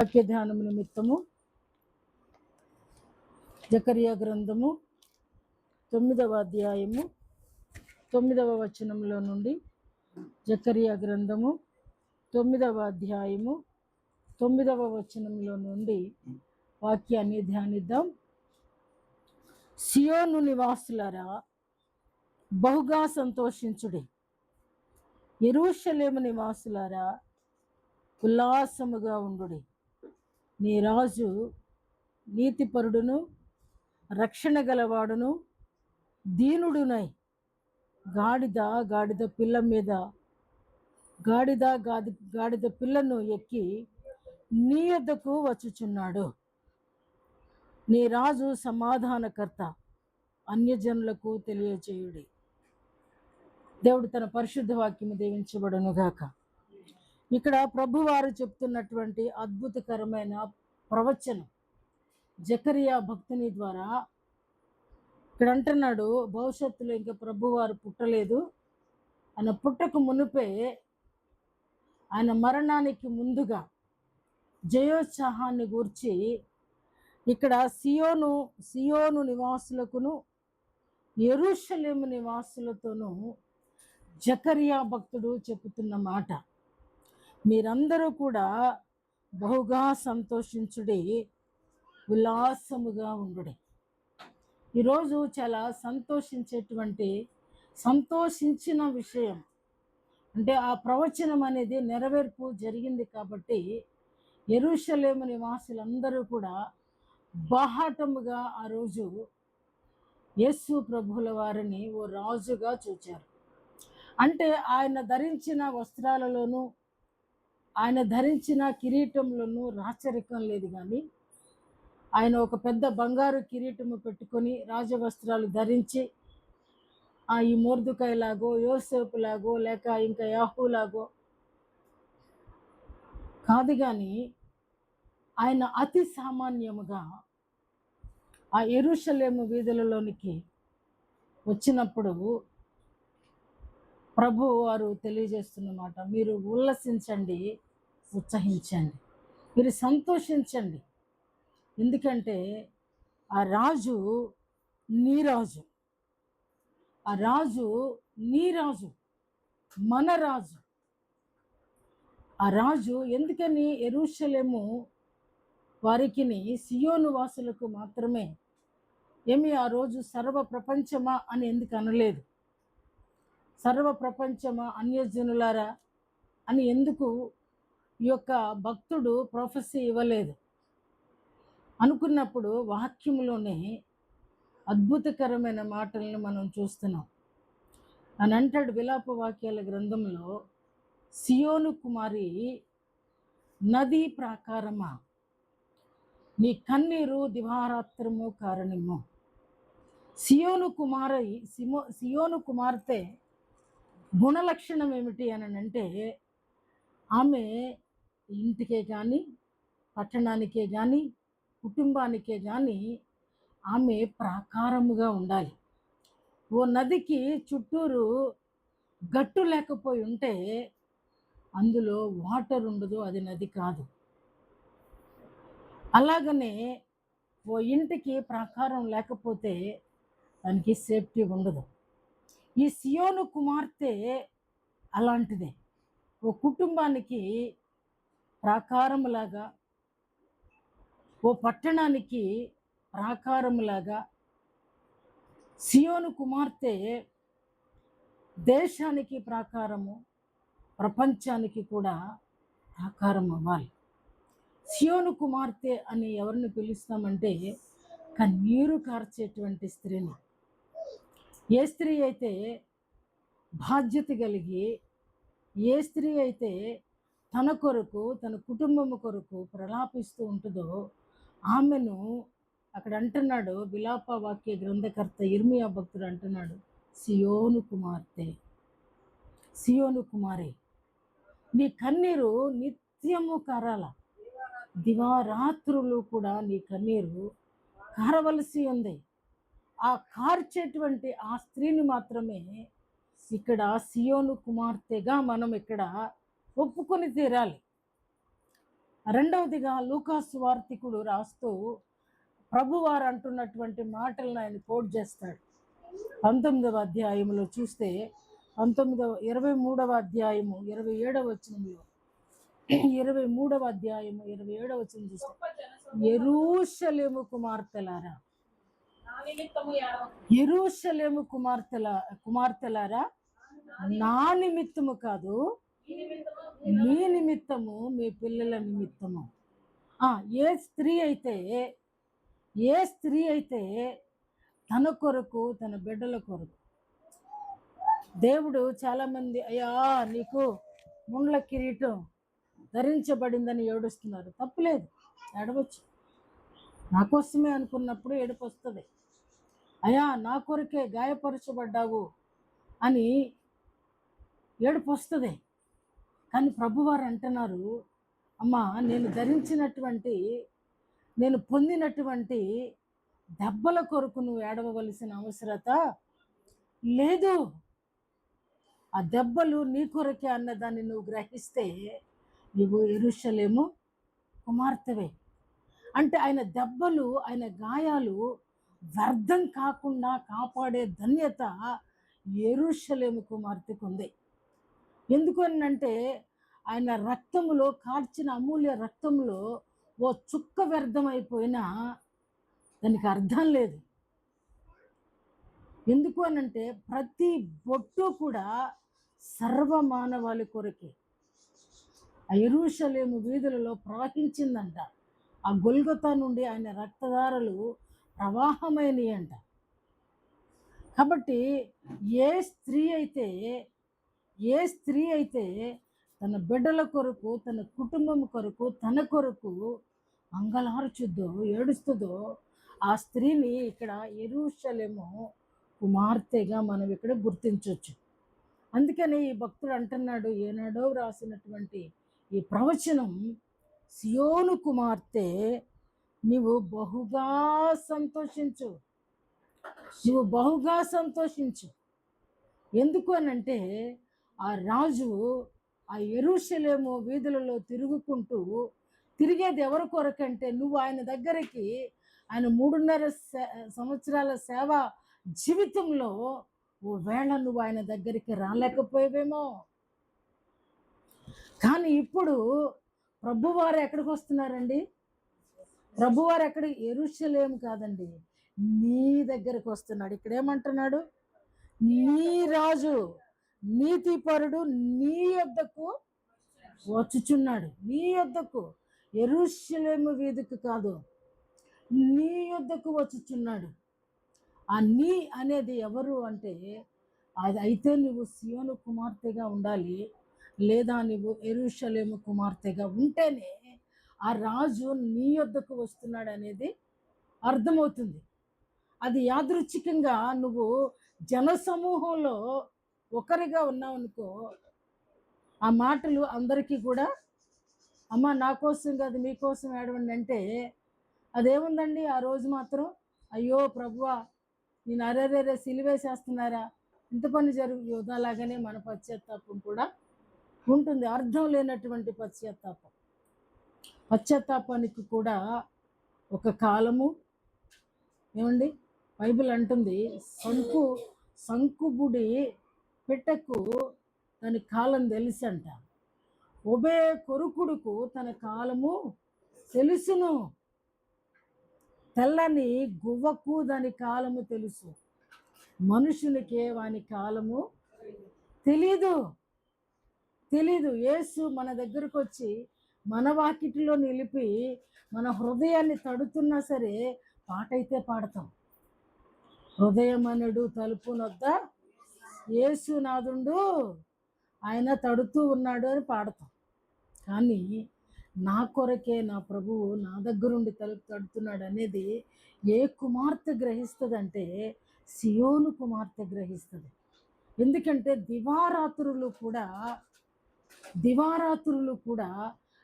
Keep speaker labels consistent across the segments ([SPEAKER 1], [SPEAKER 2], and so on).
[SPEAKER 1] వాక్య ధ్యానము నిమిత్తము జకరియా గ్రంథము 9వ అధ్యాయము 9వ వచనంలో నుండి జకరియా గ్రంథము 9వ అధ్యాయము 9వ వచనంలో నుండి వాక్యాన్ని ధ్యానిద్దాం. సియోను నివాసులారా బహుగా సంతోషించుడి, యెరూషలేము నివాసులారా ఉల్లాసముగా ఉండుడి. నీ రాజు నీతిపరుడును రక్షణ గలవాడును దీనుడునై గాడిద పిల్ల మీద గాడిద పిల్లను ఎక్కి నీ యొద్దకు వచ్చుచున్నాడు. నీ రాజు సమాధానకర్త, అన్యజనులకు తెలియచేయుడి. దేవుడు తన పరిశుద్ధ వాక్యము దీవించబడును గాక. ఇక్కడ ప్రభువారు చెప్తున్నటువంటి అద్భుతకరమైన ప్రవచనం జకరియా భక్తుని ద్వారా ఇక్కడ అంటున్నాడు, భవిష్యత్తులో ఇంకా ప్రభువారు పుట్టలేదు, ఆయన పుట్టక మునుపే, ఆయన మరణానికి ముందుగా జయోత్సాహాన్ని గూర్చి ఇక్కడ సియోను నివాసులకును యెరూషలేము నివాసులతోనూ జకరియా భక్తుడు చెబుతున్న మాట, మీరందరూ కూడా బహుగా సంతోషించుడి, ఉల్లాసముగా ఉండుడి. ఈరోజు చాలా సంతోషించిన విషయం అంటే ఆ ప్రవచనం అనేది నెరవేర్పు జరిగింది కాబట్టి యెరూషలేము నివాసులందరూ కూడా బాహాటముగా ఆ రోజు యేసు ప్రభువుల వారిని ఓ రాజుగా చూచారు. అంటే ఆయన ధరించిన వస్త్రాలలోనూ ఆయన ధరించిన కిరీటంలోనూ రాచరికం లేదు, కానీ ఆయన ఒక పెద్ద బంగారు కిరీటము పెట్టుకొని రాజవస్త్రాలు ధరించి ఈ మొర్దెకైలాగో యోసేపులాగో లేక ఇంకా యాహూలాగో కాదు, కానీ ఆయన అతి సామాన్యముగా ఆ యెరూషలేము వీధులలోనికి వచ్చినప్పుడు ప్రభు వారు తెలియజేస్తున్నమాట, మీరు ఉల్లసించండి, ఉత్సహించండి, మీరు సంతోషించండి. ఎందుకంటే ఆ రాజు నీ రాజు, ఆ రాజు నీ రాజు, మన రాజు. ఆ రాజు ఎందుకని యెరూషలేము వారికి సియోను వాసులకు మాత్రమే ఏమి ఆ రోజు సర్వ ప్రపంచమా అని ఎందుకు అనలేదు? సర్వ ప్రపంచమా, అన్యజనులారా అని ఎందుకు ఈ యొక్క భక్తుడు ప్రొఫెసీ ఇవ్వలేదు అనుకున్నప్పుడు వాక్యంలోనే అద్భుతకరమైన మాటలను మనం చూస్తున్నాం. అని అంటాడు విలాప వాక్యాల గ్రంథంలో, సియోను కుమారి నదీ ప్రాకారమా, నీ కన్నీరు దివారాత్రము కారణము. సియోను కుమార్తె గుణలక్షణం ఏమిటి అని అంటే, ఆమె ఇంటికే కానీ పట్టణానికే కానీ కుటుంబానికే కానీ ఆమె ప్రాకారముగా ఉండాలి. ఓ నదికి చుట్టూరు గట్టు లేకపోయి ఉంటే అందులో వాటర్ ఉండదు, అది నది కాదు. అలాగనే ఓ ఇంటికి ప్రాకారం లేకపోతే దానికి సేఫ్టీ ఉండదు. ఈ సియోను కుమార్తె అలాంటిదే. ఓ కుటుంబానికి ప్రాకారములాగా, ఓ పట్టణానికి ప్రాకారములాగా సియోను కుమార్తె దేశానికి ప్రాకారము, ప్రపంచానికి కూడా ప్రాకారం అవ్వాలి. సియోను కుమార్తె అని ఎవరిని పిలుస్తామంటే కన్నీరు కార్చేటువంటి స్త్రీని. ఏ స్త్రీ అయితే బాధ్యత కలిగి, ఏ స్త్రీ అయితే తన కొరకు తన కుటుంబము కొరకు ప్రలాపిస్తూ ఉంటుందో ఆమెను అక్కడ అంటున్నాడు విలాప వాక్య గ్రంథకర్త ఇర్మియా భక్తుడు అంటున్నాడు, సియోను కుమార్తె, సియోను కుమారి, నీ కన్నీరు నిత్యము కారాల, దివారాత్రులు కూడా నీ కన్నీరు కారవలసి ఉంది. ఆ కార్చేటువంటి ఆ స్త్రీని మాత్రమే ఇక్కడ సియోను కుమార్తెగా మనం ఇక్కడ ఒప్పుకొని తీరాలి. రెండవదిగా లూకాసు వార్తికుడు రాస్తూ ప్రభువారు అంటున్నటువంటి మాటలను ఆయన కోట్ చేస్తాడు. 19వ అధ్యాయంలో చూస్తే 23వ అధ్యాయము 27వ వచనంలో 23వ అధ్యాయము 27వ వచనం చూస్తే, యెరూషలేము కుమార్తెలారా, యెరూషలేము కుమార్తెలారా, నా నిమిత్తము కాదు, మీ నిమిత్తము, మీ పిల్లల నిమిత్తము. ఏ స్త్రీ అయితే తన కొరకు, తన బిడ్డల కొరకు, దేవుడు చాలామంది అయ్యా నీకు ముండ్ల కిరీటం ధరించబడిందని ఏడుస్తున్నారు. తప్పులేదు, ఏడవచ్చు. నా కోసమే అనుకున్నప్పుడు ఏడుపు వస్తుంది. అయ్యా నా కొరకే గాయపరచబడ్డావు అని ఏడుపు వస్తుంది. కానీ ప్రభువారు అంటున్నారు, అమ్మా నేను పొందినటువంటి దెబ్బల కొరకు నువ్వు ఏడవవలసిన అవసరత లేదు. ఆ దెబ్బలు నీ కొరకే అన్నదాన్ని నువ్వు గ్రహిస్తే నువ్వు యెరూషలేము కుమార్తెవే. అంటే ఆయన దెబ్బలు, ఆయన గాయాలు వ్యర్థం కాకుండా కాపాడే ధన్యత యెరూషలేము కుమార్తెకు ఉంది. ఎందుకు అంటే ఆయన రక్తములో, కార్చిన అమూల్య రక్తంలో ఓ చుక్క వ్యర్థమైపోయినా దానికి అర్థం లేదు. ఎందుకు అనంటే ప్రతి బొట్టు కూడా సర్వమానవాళి కొరకే ఆ యెరూషలేము వీధులలో ప్రవహించిందంట. ఆ గొల్గొతా నుండి ఆయన రక్తధారలు ప్రవాహమైనవి అంట. కాబట్టి ఏ స్త్రీ అయితే తన బిడ్డల కొరకు, తన కుటుంబం కొరకు, తన కొరకు అంగలార్చుద్దో, ఏడుస్తుందో ఆ స్త్రీని ఇక్కడ యెరూషలేము కుమార్తెగా మనం ఇక్కడ గుర్తించవచ్చు. అందుకని ఈ భక్తుడు అంటున్నాడు, ఏనాడో రాసినటువంటి ఈ ప్రవచనం, సియోను కుమార్తె నీవు బహుగా సంతోషించు. ఎందుకు అనంటే ఆ రాజు ఆ యెరూషలేము వీధులలో తిరిగేది ఎవరి కొరకంటే, నువ్వు ఆయన దగ్గరికి, ఆయన 3.5 సంవత్సరాల సేవ జీవితంలో ఓ వేళ నువ్వు ఆయన దగ్గరికి రాలేకపోయేవేమో. కానీ ఇప్పుడు ప్రభువారు ఎక్కడికి వస్తున్నారండి? ప్రభువారు యెరూషలేము కాదండి, నీ దగ్గరికి వస్తున్నాడు. ఇక్కడ ఏమంటున్నాడు? నీ రాజు, నీతిపరుడు నీ యొద్దకు వచ్చుచున్నాడు. నీ యొద్దకు, యెరూషలేము వీధికి కాదు, నీ యొద్దకు వచ్చుచున్నాడు. ఆ నీ అనేది ఎవరు అంటే, అది అయితే నువ్వు సియోను కుమార్తెగా ఉండాలి, లేదా నువ్వు యెరూషలేము కుమార్తెగా ఉంటేనే ఆ రాజు నీ యొద్దకు వస్తున్నాడు అనేది అర్థమవుతుంది. అది యాదృచ్ఛికంగా నువ్వు జనసమూహంలో ఒకరిగా ఉన్నావు అనుకో, ఆ మాటలు అందరికీ కూడా అమ్మ నా కోసం కాదు మీకోసం ఏడవండి అంటే అదేముందండి. ఆ రోజు మాత్రం అయ్యో ప్రభువా నేను అరేరేరే సిలివేసేస్తున్నారా, ఇంత పని యోధాలాగానే మన పశ్చాత్తాపం కూడా ఉంటుంది. అర్థం లేనటువంటి పశ్చాత్తాపానికి కూడా ఒక కాలము, ఏమండి బైబిల్ అంటుంది, సంకుబుడి పెట్టకు దాని కాలం తెలుసంట, ఒబే కొరుకుడుకు తన కాలము తెలుసును, తెల్లని గువ్వకు దాని కాలము తెలుసు, మనుషునికే వాని కాలము తెలీదు. యేసు మన దగ్గరకు వచ్చి మన వాకిటిలో నిలిపి మన హృదయాన్ని తడుతున్నా సరే పాట అయితే పాడతాం. హృదయమనుడు తలుపు నొద్ద యేసునాథుండు ఆయన తడుతూ ఉన్నాడు అని పాడతాం. కానీ నా కొరకే నా ప్రభువు నా దగ్గరుండి తలుపు తడుతున్నాడు అనేది ఏ కుమార్తె గ్రహిస్తుందంటే సియోను కుమార్తె గ్రహిస్తుంది. ఎందుకంటే దివారాత్రులు కూడా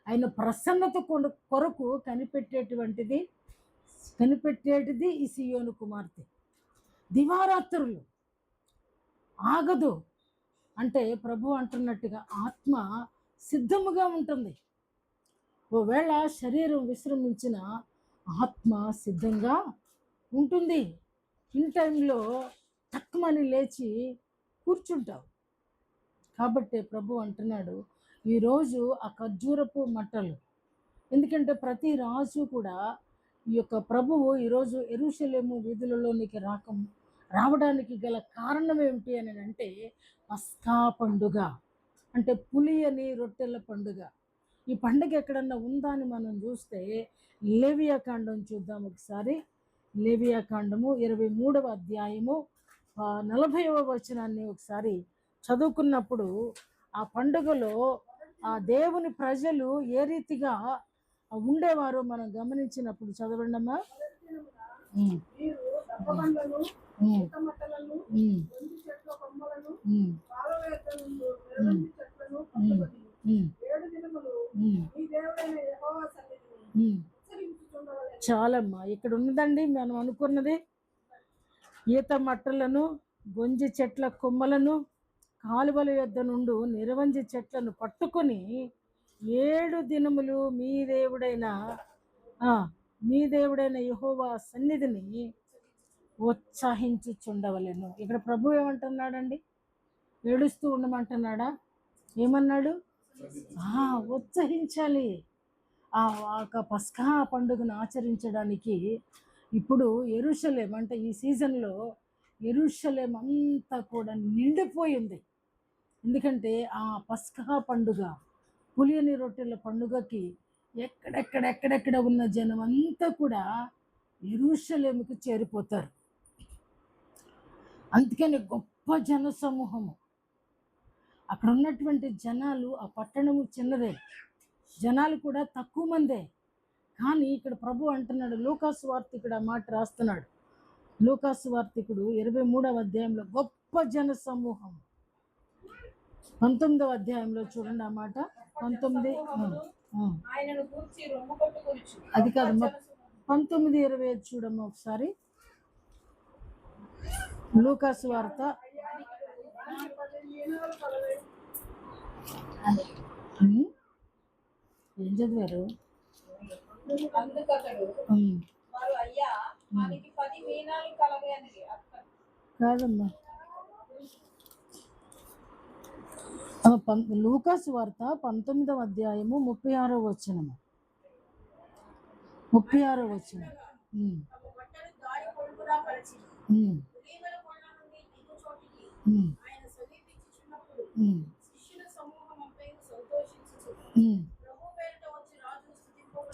[SPEAKER 1] ఆయన ప్రసన్నత కొరకు కనిపెట్టేటిది ఈ సియోను కుమార్తె. దివారాత్రులు ఆగదు. అంటే ప్రభు అంటున్నట్టుగా ఆత్మ సిద్ధముగా ఉంటుంది. ఒకవేళ శరీరం విశ్రమించిన ఆత్మ సిద్ధంగా ఉంటుంది. ఇన్ టైంలో తక్కువని లేచి కూర్చుంటావు. కాబట్టి ప్రభు అంటున్నాడు ఈరోజు ఆ ఖర్జూరపు మట్టలు, ఎందుకంటే ప్రతి రాజు కూడా ఈ యొక్క ప్రభువు ఈరోజు యెరూషలేము వీధులలోనికి రావడానికి గల కారణం ఏమిటి అని అంటే పస్కా పండుగ, అంటే పులియని రొట్టెల పండుగ. ఈ పండుగ ఎక్కడన్నా ఉందా అని మనం చూస్తే లేవియా కాండం చూద్దాం ఒకసారి. లేవియా కాండము 23వ అధ్యాయము 40వ వచనాన్ని ఒకసారి చదువుకున్నప్పుడు ఆ పండుగలో ఆ దేవుని ప్రజలు ఏ రీతిగా ఉండేవారో మనం గమనించినప్పుడు చదవండమ్మా. చాలమ్మా, ఇక్కడ ఉన్నదండి మనం అనుకున్నది. ఈత మట్టలను, గొంజి చెట్ల కొమ్మలను, కాలువల యొద్ద నుండి నిరవంజి చెట్లను పట్టుకొని 7 దినములు మీ దేవుడైన యెహోవా సన్నిధిని ఉత్సాహించుచుండవలెను. ఇక్కడ ప్రభు ఏమంటున్నాడండి? ఏడుస్తూ ఉండమంటున్నాడా? ఏమన్నాడు? ఉత్సహించాలి. ఆ పస్కా పండుగను ఆచరించడానికి ఇప్పుడు యెరూషలేం అంటే ఈ సీజన్లో యెరూషలేం అంతా కూడా నిండిపోయింది. ఎందుకంటే ఆ పస్కా పండుగ, పులియని రొట్టెల పండుగకి ఎక్కడెక్కడ ఉన్న జనం అంతా కూడా యెరూషలేముకు చేరిపోతారు. అందుకని గొప్ప జన సమూహము, అక్కడ ఉన్నటువంటి జనాలు, ఆ పట్టణము చిన్నదే, జనాలు కూడా తక్కువ మందే. కానీ ఇక్కడ ప్రభు అంటున్నాడు, లూకాసు వార్తికుడు ఆ మాట రాస్తున్నాడు. లూకాసు వార్తికుడు 23వ అధ్యాయంలో గొప్ప జన సమూహం. 19వ అధ్యాయంలో చూడండి ఆ మాట. 19 అది కాదు, 19:25 చూడమ్మా ఒకసారి. లూకాసు వార్త ఏం చదివారు? కాదమ్మా, లూకాసు వార్త 19వ అధ్యాయము 36వ వచనము. 36వ వచనం.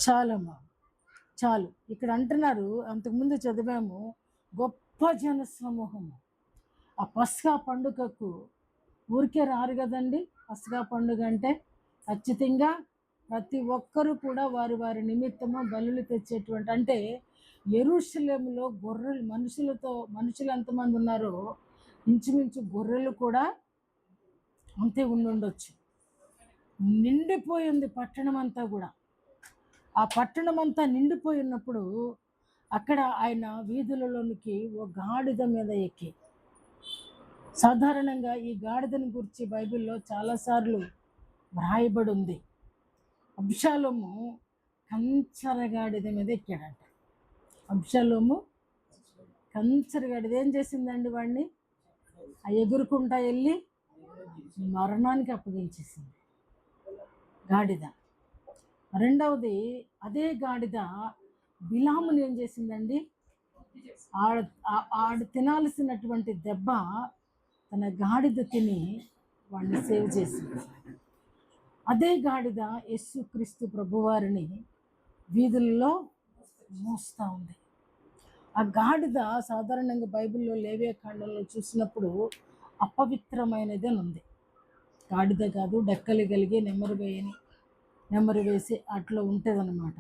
[SPEAKER 1] చాలమ్మా, చాలు. ఇక్కడ అంటున్నారు, అంతకుముందు చదివాము, గొప్ప జన సమూహము. ఆ పస్కా పండుగకు ఊరికే రారు కదండి. పస్కా పండుగ అంటే ఖచ్చితంగా ప్రతి ఒక్కరూ కూడా వారి వారి నిమిత్తము బలులు తెచ్చేటువంటి, అంటే యెరూషలేములో గొర్రెలు, మనుషులు ఎంతమంది ఉన్నారో ఇంచుమించు గొర్రెలు కూడా అంతే ఉండొచ్చు. నిండిపోయింది పట్టణం అంతా కూడా. ఆ పట్టణం అంతా నిండిపోయి ఉన్నప్పుడు అక్కడ ఆయన వీధులలోనికి ఓ గాడిద మీద ఎక్కి, సాధారణంగా ఈ గాడిదని గురించి బైబిల్లో చాలాసార్లు వ్రాయబడి ఉంది. అబ్షాలోము కంచరగాడిద మీద ఎక్కాడంట. అబ్షాలోము కంచరగాడిద ఏం చేసిందండి? వాడిని ఎగురుకుంటా వెళ్ళి మరణానికి అప్పగించేసింది గాడిద. రెండవది, అదే గాడిద బిలాముని ఏం చేసిందండి? ఆడు తినాల్సినటువంటి దెబ్బ తన గాడిద తిని వాడిని సేవ్ చేసింది. అదే గాడిద యేసుక్రీస్తు ప్రభువారిని వీధుల్లో మోస్తూ ఉంది. ఆ గాడిద సాధారణంగా బైబిల్లో లేవియా కాండంలో చూసినప్పుడు అపవిత్రమైనది అని ఉంది. గాడిద కాదు, డెక్కలు కలిగి నెమ్మరు వేసి అట్లా ఉంటుంది అన్నమాట.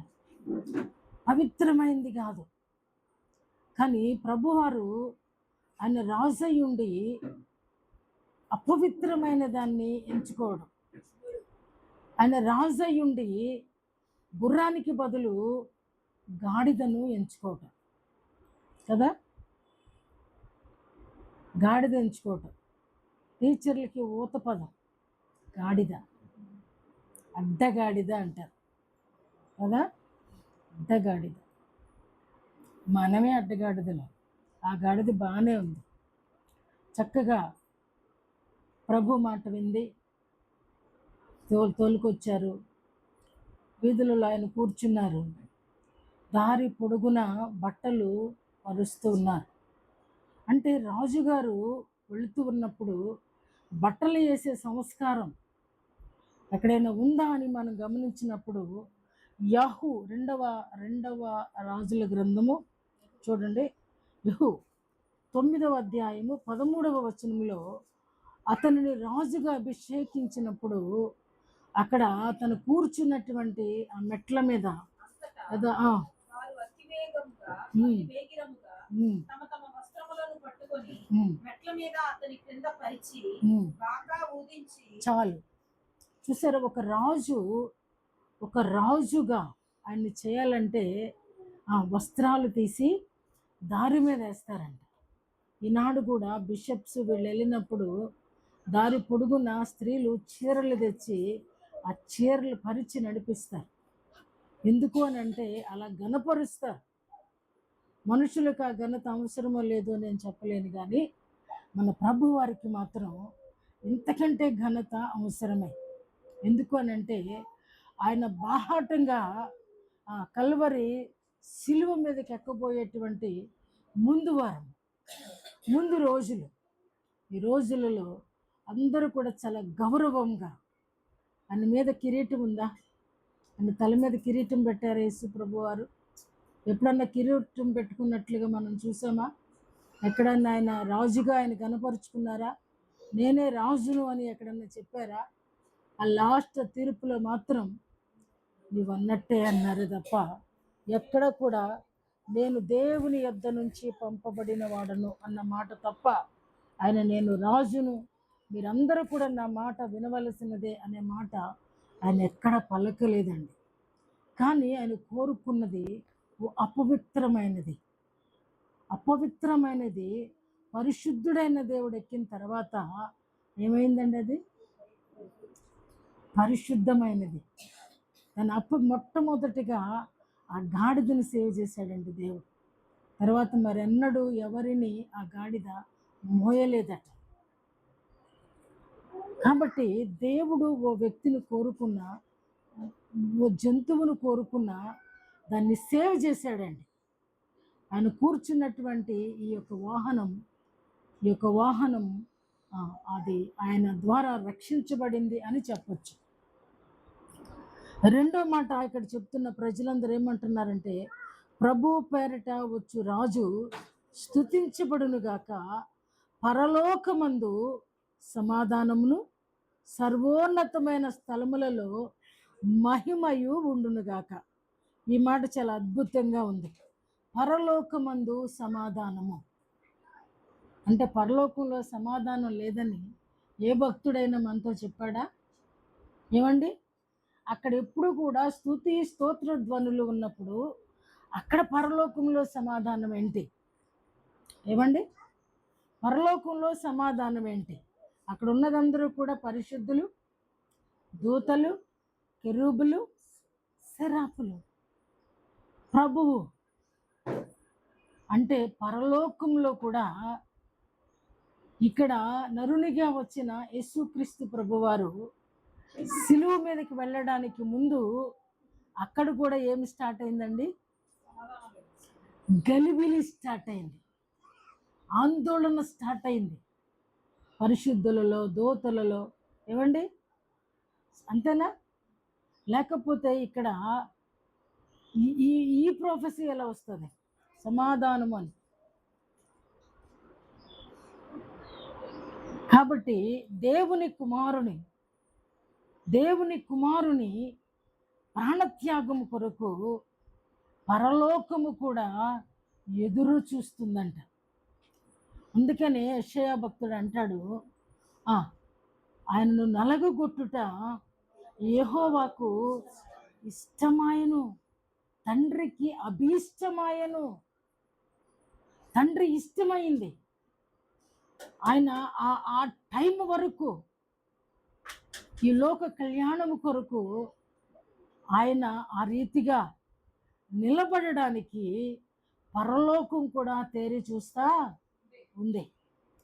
[SPEAKER 1] పవిత్రమైంది కాదు. కానీ ప్రభువారు ఆయన రాజయ్యుండి అపవిత్రమైన దాన్ని ఎంచుకోవడం, ఆయన రాజయ్యుండి గుర్రానికి బదులు గాడిదను ఎంచుకోవటం కదా, గాడిద ఎంచుకోవటం. టీచర్లకి ఊత పదం గాడిద, అడ్డగాడిద అంటారు. కదా. అడ్డగాడిద, మనమే అడ్డగాడిదలం. ఆ గాడిద బాగానే ఉంది, చక్కగా ప్రభు మాట వింది, తోలుకొచ్చారు, వీధులలో ఆయన కూర్చున్నారు, దారి పొడుగున బట్టలు పరుస్తూ ఉన్నారు. అంటే రాజుగారు వెళుతూ ఉన్నప్పుడు బట్టలు వేసే సంస్కారం ఎక్కడైనా ఉందా అని మనం గమనించినప్పుడు యహు రెండవ రాజుల గ్రంథము చూడండి, యహు 9వ అధ్యాయము 13వ వచనంలో అతనిని రాజుగా అభిషేకించినప్పుడు అక్కడ అతను కూర్చున్నటువంటి ఆ మెట్ల మీద చాలు. చూసారా, ఒక రాజుగా ఆయన్ని చేయాలంటే ఆ వస్త్రాలు తీసి దారి మీద వేస్తారంట. ఈనాడు కూడా బిషప్స్ వీళ్ళు వెళ్ళినప్పుడు దారి పొడుగున స్త్రీలు చీరలు తెచ్చి ఆ చీరలు పరిచి నడిపిస్తారు. ఎందుకు అని అంటే అలా ఘనపరుస్తారు. మనుషులకు ఆ ఘనత అవసరమో లేదో నేను చెప్పలేను, కానీ మన ప్రభు వారికి మాత్రం ఇంతకంటే ఘనత అవసరమే. ఎందుకు అని అంటే ఆయన బాహాటంగా కల్వరి శిలువ మీదకి ఎక్కబోయేటువంటి ముందు రోజులు, ఈ రోజులలో అందరూ కూడా చాలా గౌరవంగా, ఆయన మీద కిరీటం ఉందా, ఆయన తల మీద కిరీటం పెట్టారు యేసు ప్రభు వారు. ఎప్పుడన్నా కిరీటం పెట్టుకున్నట్లుగా మనం చూసామా? ఎక్కడన్నా ఆయన రాజుగా ఆయన కనపరుచుకున్నారా? నేనే రాజును అని ఎక్కడన్నా చెప్పారా? ఆ లాస్ట్ తీర్పులో మాత్రం నీవన్నట్టే అన్నారు తప్ప ఎక్కడ కూడా నేను దేవుని యొద్ద నుంచి పంపబడిన వాడను అన్న మాట తప్ప ఆయన నేను రాజును, మీరందరూ కూడా నా మాట వినవలసినదే అనే మాట ఆయన ఎక్కడ పలకలేదండి. కానీ ఆయన కోరుకున్నది అపవిత్రమైనది పరిశుద్ధుడైన దేవుడు ఎక్కిన తర్వాత ఏమైందండి? అది పరిశుద్ధమైనది. దాన్ని మొట్టమొదటిగా ఆ గాడిదను సేవ్ చేశాడండి దేవుడు. తర్వాత మరెన్నడూ ఎవరిని ఆ గాడిద మోయలేదట. కాబట్టి దేవుడు ఓ వ్యక్తిని కోరుకున్నా, ఓ జంతువును కోరుకున్నా దాన్ని సేవ్ చేశాడండి. ఆయన కూర్చున్నటువంటి ఈ యొక్క వాహనం అది ఆయన ద్వారా రక్షించబడింది అని చెప్పచ్చు. రెండో మాట ఇక్కడ చెప్తున్న ప్రజలందరూ ఏమంటున్నారంటే, ప్రభు పేరిట వచ్చు రాజు స్తుతించబడునుగాక, పరలోకమందు సమాధానమును సర్వోన్నతమైన స్థలములలో మహిమయు ఉండునుగాక. ఈ మాట చాలా అద్భుతంగా ఉంది. పరలోకమందు సమాధానము అంటే పరలోకంలో సమాధానం లేదని ఏ భక్తుడైనా మనతో చెప్పాడా? ఏమండి, అక్కడ ఎప్పుడు కూడా స్తుతి స్తోత్ర ధ్వనులు ఉన్నప్పుడు అక్కడ పరలోకంలో సమాధానం ఏంటి? ఏమండి, పరలోకంలో సమాధానం ఏంటి? అక్కడ ఉన్నదందరూ కూడా పరిశుద్ధులు, దూతలు, కెరూబులు, సెరాపులు. ప్రభువు అంటే పరలోకంలో కూడా ఇక్కడ నరునిగా వచ్చిన యేసుక్రీస్తు ప్రభువారు సిలువ మీదకి వెళ్ళడానికి ముందు అక్కడ కూడా ఏమి స్టార్ట్ అయిందండి? గలిబిలి స్టార్ట్ అయింది, ఆందోళన స్టార్ట్ అయింది పరిశుద్ధులలో, దూతలలో. ఏమండి, అంతేనా? లేకపోతే ఇక్కడ ఈ ప్రొఫెసీ ఎలా వస్తుంది? సమాధానము అని. కాబట్టి దేవుని కుమారుని ప్రాణత్యాగము కొరకు పరలోకము కూడా ఎదురు చూస్తుందంట. అందుకనే యెషయా భక్తుడు అంటాడు, ఆయనను నలగగొట్టుట యెహోవాకు ఇష్టమాయను, తండ్రికి అభీష్టమాయను. తండ్రి ఇష్టమైంది. ఆయన ఆ టైం వరకు ఈ లోక కళ్యాణము కొరకు ఆయన ఆ రీతిగా నిలబడడానికి పరలోకం కూడా తేరి చూస్తా ఉంది.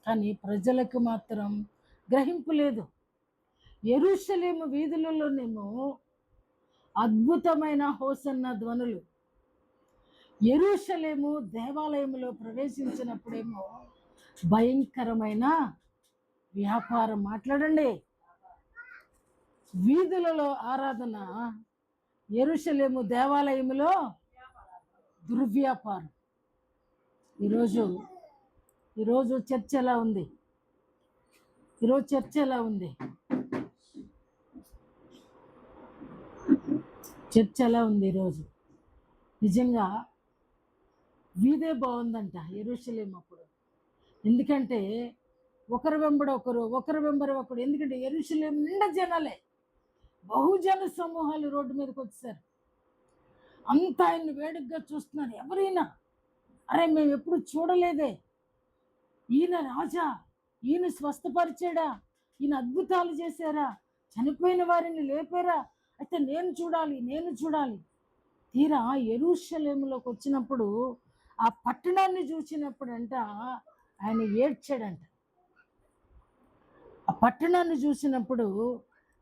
[SPEAKER 1] కానీ ప్రజలకు మాత్రం గ్రహింపు లేదు. యెరూషలేము వీధులలోనేమో అద్భుతమైన హోసన్న ధ్వనులు, యెరూషలేము దేవాలయంలో ప్రవేశించినప్పుడేమో భయంకరమైన వ్యాపారం. మాట్లాడండి. వీధులలో ఆరాధన, యెరూషలేము దేవాలయములో దుర్వ్యాపారం. ఈరోజు చర్చ ఎలా ఉంది? ఈరోజు చర్చ ఎలా ఉంది? చర్చ ఎలా ఉంది ఈరోజు? నిజంగా వీధే బాగుందంట యెరూషలేము అప్పుడు. ఎందుకంటే ఒకరి వెంబడి ఒకరు. ఎందుకంటే యెరూషలేము నిండా జనాలే, బహుజన సమూహాలు రోడ్డు మీదకి వచ్చారు. అంతా ఆయన్ని వేడుకగా చూస్తున్నారు. ఎవరైనా అరే మేము ఎప్పుడు చూడలేదే, ఈయన రాజా, ఈయన స్వస్థపరిచాడా, ఈయన అద్భుతాలు చేశారా, చనిపోయిన వారిని లేపారా, అయితే నేను చూడాలి. తీరా యెరూషలేములోకి వచ్చినప్పుడు, ఆ పట్టణాన్ని చూసినప్పుడంట ఆయన ఏడ్చాడంట. ఆ పట్టణాన్ని చూసినప్పుడు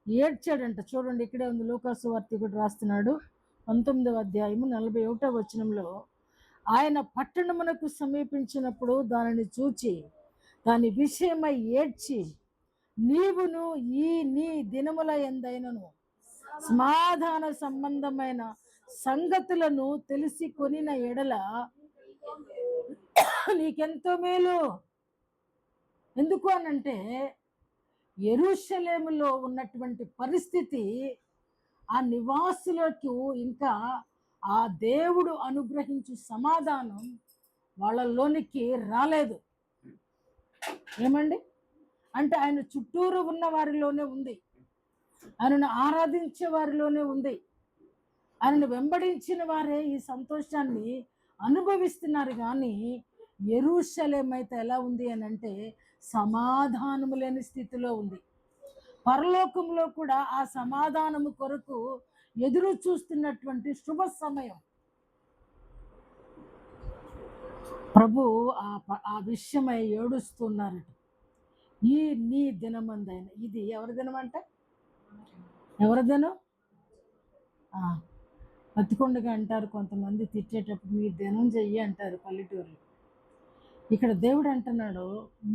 [SPEAKER 1] ఏడ్చాడంట. చూడండి, ఇక్కడే ఉంది, లూకాసు వార్తికుడు రాస్తున్నాడు 19వ అధ్యాయము 41వ వచనంలో, ఆయన పట్టణమునకు సమీపించినప్పుడు దానిని చూచి దాని విషయమై ఏడ్చి, నీవును నీ దినముల యందైనను సమాధాన సంబంధమైన సంగతులను తెలిసి కొనిన ఎడల నీకెంతో మేలు. ఎందుకు అనంటే యెరూషలేములో ఉన్నటువంటి పరిస్థితి ఆ నివాసులకు ఇంకా ఆ దేవుడు అనుగ్రహించు సమాధానం వాళ్ళలోనికి రాలేదు. ఏమండి? అంటే ఆయన చుట్టూరు ఉన్న వారిలోనే ఉంది, ఆయనను ఆరాధించే వారిలోనే ఉంది, ఆయనను వెంబడించిన వారే ఈ సంతోషాన్ని అనుభవిస్తున్నారు. కానీ యెరూషలేము అయితే ఎలా ఉంది అని అంటే సమాధానము లేని స్థితిలో ఉంది. పరలోకంలో కూడా ఆ సమాధానము కొరకు ఎదురు చూస్తున్నటువంటి శుభ సమయం. ప్రభు ఆ విషయమై ఏడుస్తున్నారట. నీ దినమందైన, ఇది ఎవరి దినం అంట? ఎవరి దినం? బతికొండగా అంటారు కొంతమంది తిట్టేటప్పుడు, మీ దినం చెయ్యి అంటారు పల్లెటూరులో. ఇక్కడ దేవుడు అంటున్నాడు,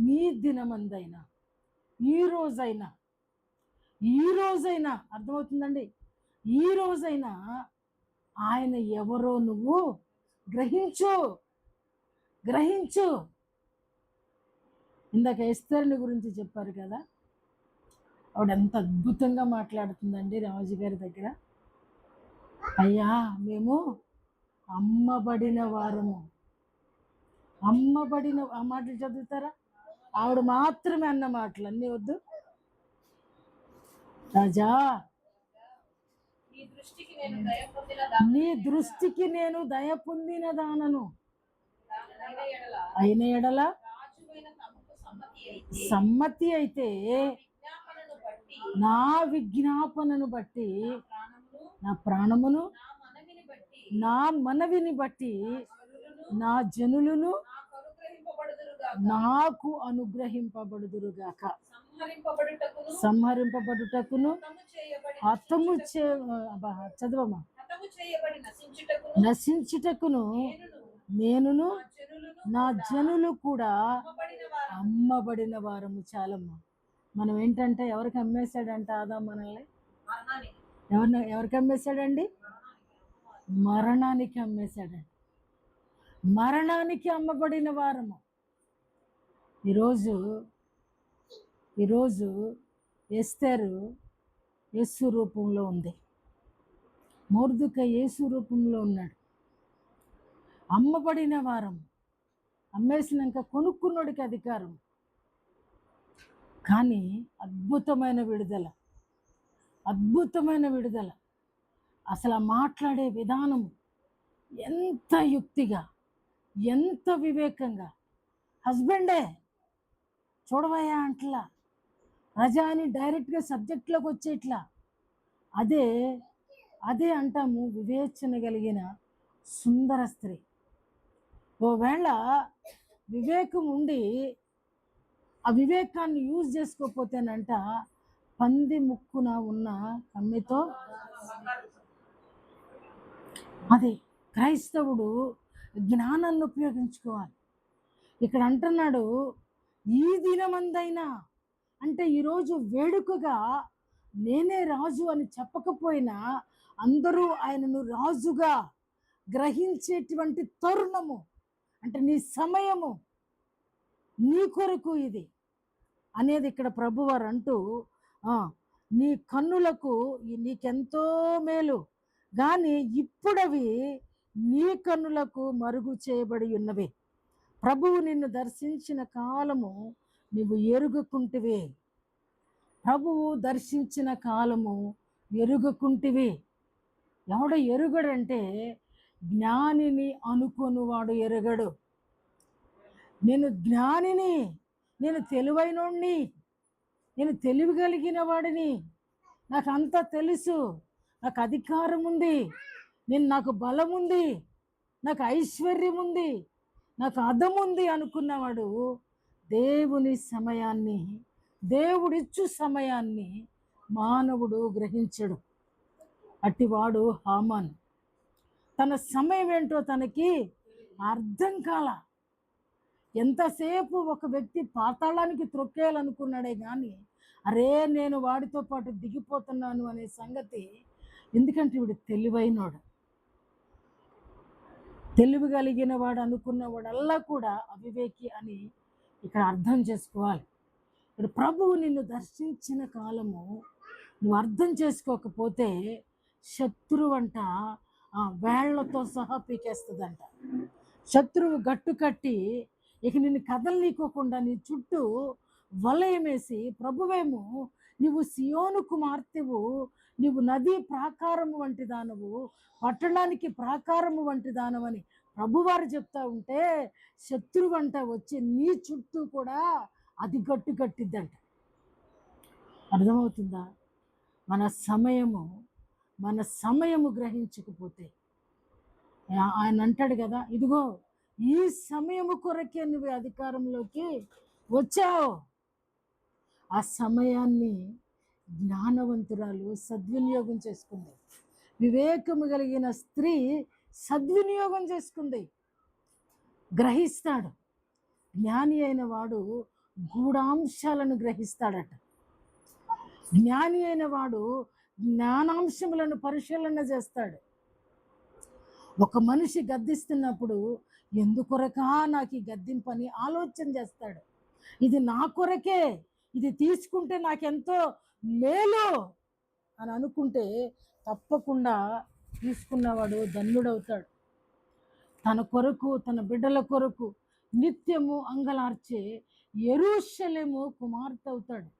[SPEAKER 1] నీ దినమందైనా, ఈ రోజైనా అర్థమవుతుందండి, ఈ రోజైనా ఆయన ఎవరో నువ్వు గ్రహించు. ఇందాక ఎస్తేరుని గురించి చెప్పారు కదా, ఆవిడ ఎంత అద్భుతంగా మాట్లాడుతుందండి రాజు గారి దగ్గర. అయ్యా, మేము అమ్మబడిన వారము. ఆ మాటలు చదువుతారా? ఆవిడ మాత్రమే అన్న మాటలు, అన్నీ వద్దు. రాజా, నీ దృష్టికి నేను దయ పొందిన దానను అయిన ఎడల సమ్మతి అయితే నా విజ్ఞాపనను బట్టి, నా ప్రాణమును, నా మనవిని బట్టి నా జనులను నాకు అనుగ్రహింపబడుదురుగాక. సంహరింపబడుటకును హతము చదవమా నశించుటకును నేనును నా జనులు కూడా అమ్మబడిన వారము. చాలమ్మా. మనం ఏంటంటే ఎవరికి అమ్మేశాడంట ఆదాము మనల్ని? ఎవరికి అమ్మేశాడండి? మరణానికి అమ్మేశాడండి. మరణానికి అమ్మబడిన వారము. ఈరోజు ఎస్తేరు యేసు రూపంలో ఉంది, మొర్దెకై యేసు రూపంలో ఉన్నాడు. అమ్మబడిన వారం, అమ్మేసినాక కొనుక్కున్నోడికి అధికారం. కానీ అద్భుతమైన విడుదల. అసలు మాట్లాడే విధానం ఎంత యుక్తిగా, ఎంత వివేకంగా. హస్బెండే చూడవయ్యా అంటలా, రజా అని డైరెక్ట్గా సబ్జెక్ట్లోకి వచ్చేట్లా. అదే అదే అంటాము వివేచన కలిగిన సుందర స్త్రీ. ఓవేళ వివేకం ఉండి ఆ వివేకాన్ని యూజ్ చేసుకోకపోతేనంట పంది ముక్కున ఉన్న కమ్మితో అది. క్రైస్తవుడు జ్ఞానాన్ని ఉపయోగించుకోవాలి. ఇక్కడ అంటున్నాడు ఈ దినమందైనా, అంటే ఈరోజు వేడుకగా నేనే రాజు అని చెప్పకపోయినా అందరూ ఆయనను రాజుగా గ్రహించేటువంటి తరుణము, అంటే నీ సమయము, నీ కొరకు ఇది అనేది ఇక్కడ ప్రభువారు అంటూ నీ కన్నులకు నీకెంతో మేలు, కానీ ఇప్పుడవి నీ కన్నులకు మరుగు చేయబడి ఉన్నవి. ప్రభువు నిన్ను దర్శించిన కాలము నీవు ఎరుగుకుంటివి. ప్రభువు దర్శించిన కాలము ఎరుగుకుంటివి. ఎవడ ఎరుగడంటే జ్ఞానిని అనుకొనువాడు ఎరగడు. నేను జ్ఞానిని, నేను తెలివైనోడిని, నేను తెలివి కలిగిన వాడిని, నాకు అంతా తెలుసు, నాకు అధికారం ఉంది, నాకు బలం ఉంది, నాకు ఐశ్వర్యం ఉంది, నాకు అదం ఉంది అనుకున్నవాడు దేవుని సమయాన్ని, దేవుడిచ్చు సమయాన్ని మానవుడు గ్రహించడు. అట్టివాడు హామాన్. తన సమయం ఏంటో తనకి అర్థం కాల. ఎంతసేపు ఒక వ్యక్తి పాతాళానికి త్రొక్కేయాలనుకున్నాడే కానీ అరే నేను వాడితో పాటు దిగిపోతున్నాను అనే సంగతి, ఎందుకంటే వీడు తెలివైనవాడు, తెలివి కలిగిన వాడు అనుకున్నవాడల్లా కూడా అవివేకి అని ఇక్కడ అర్థం చేసుకోవాలి. ఇక్కడ ప్రభువు నిన్ను దర్శించిన కాలము నువ్వు అర్థం చేసుకోకపోతే శత్రువంట వేళ్లతో సహా పీకేస్తుందంట. శత్రువు గట్టు కట్టి ఇక నిన్ను కదలనీకోకుండా నీ చుట్టూ వలయమేసి, ప్రభువేమో నీవు సియోను కుమార్తెవు, నీవు నదీ ప్రాకారము వంటి దానవు, పట్టణానికి ప్రాకారము వంటి దానవని ప్రభువారు చెప్తా ఉంటే శత్రువంట వచ్చి నీ చుట్టూ కూడా అది గట్టు కట్టిద్దంట. అర్థమవుతుందా? మన సమయము గ్రహించకపోతే ఆయన అంటాడు కదా, ఇదిగో ఈ సమయము కొరకే నువ్వు అధికారంలోకి వచ్చావు. ఆ సమయాన్ని జ్ఞానవంతురాలు సద్వినియోగం చేసుకుంది. వివేకము కలిగిన స్త్రీ సద్వినియోగం చేసుకుంది. గ్రహిస్తాడు. జ్ఞాని అయిన వాడు గూఢాంశాలను గ్రహిస్తాడట. జ్ఞాని అయిన వాడు జ్ఞానాంశములను పరిశీలన చేస్తాడు. ఒక మనిషి గద్దిస్తున్నప్పుడు ఎందుకొరకా నాకు ఈ గద్దింపని ఆలోచన చేస్తాడు. ఇది నా కొరకే, ఇది తీసుకుంటే నాకెంతో మేలు అని అనుకుంటే తప్పకుండా తీసుకున్నవాడు ధన్యుడవుతాడు. తన కొరకు, తన బిడ్డల కొరకు నిత్యము అంగలార్చే యెరూషలేము కుమార్తె అవుతాడు,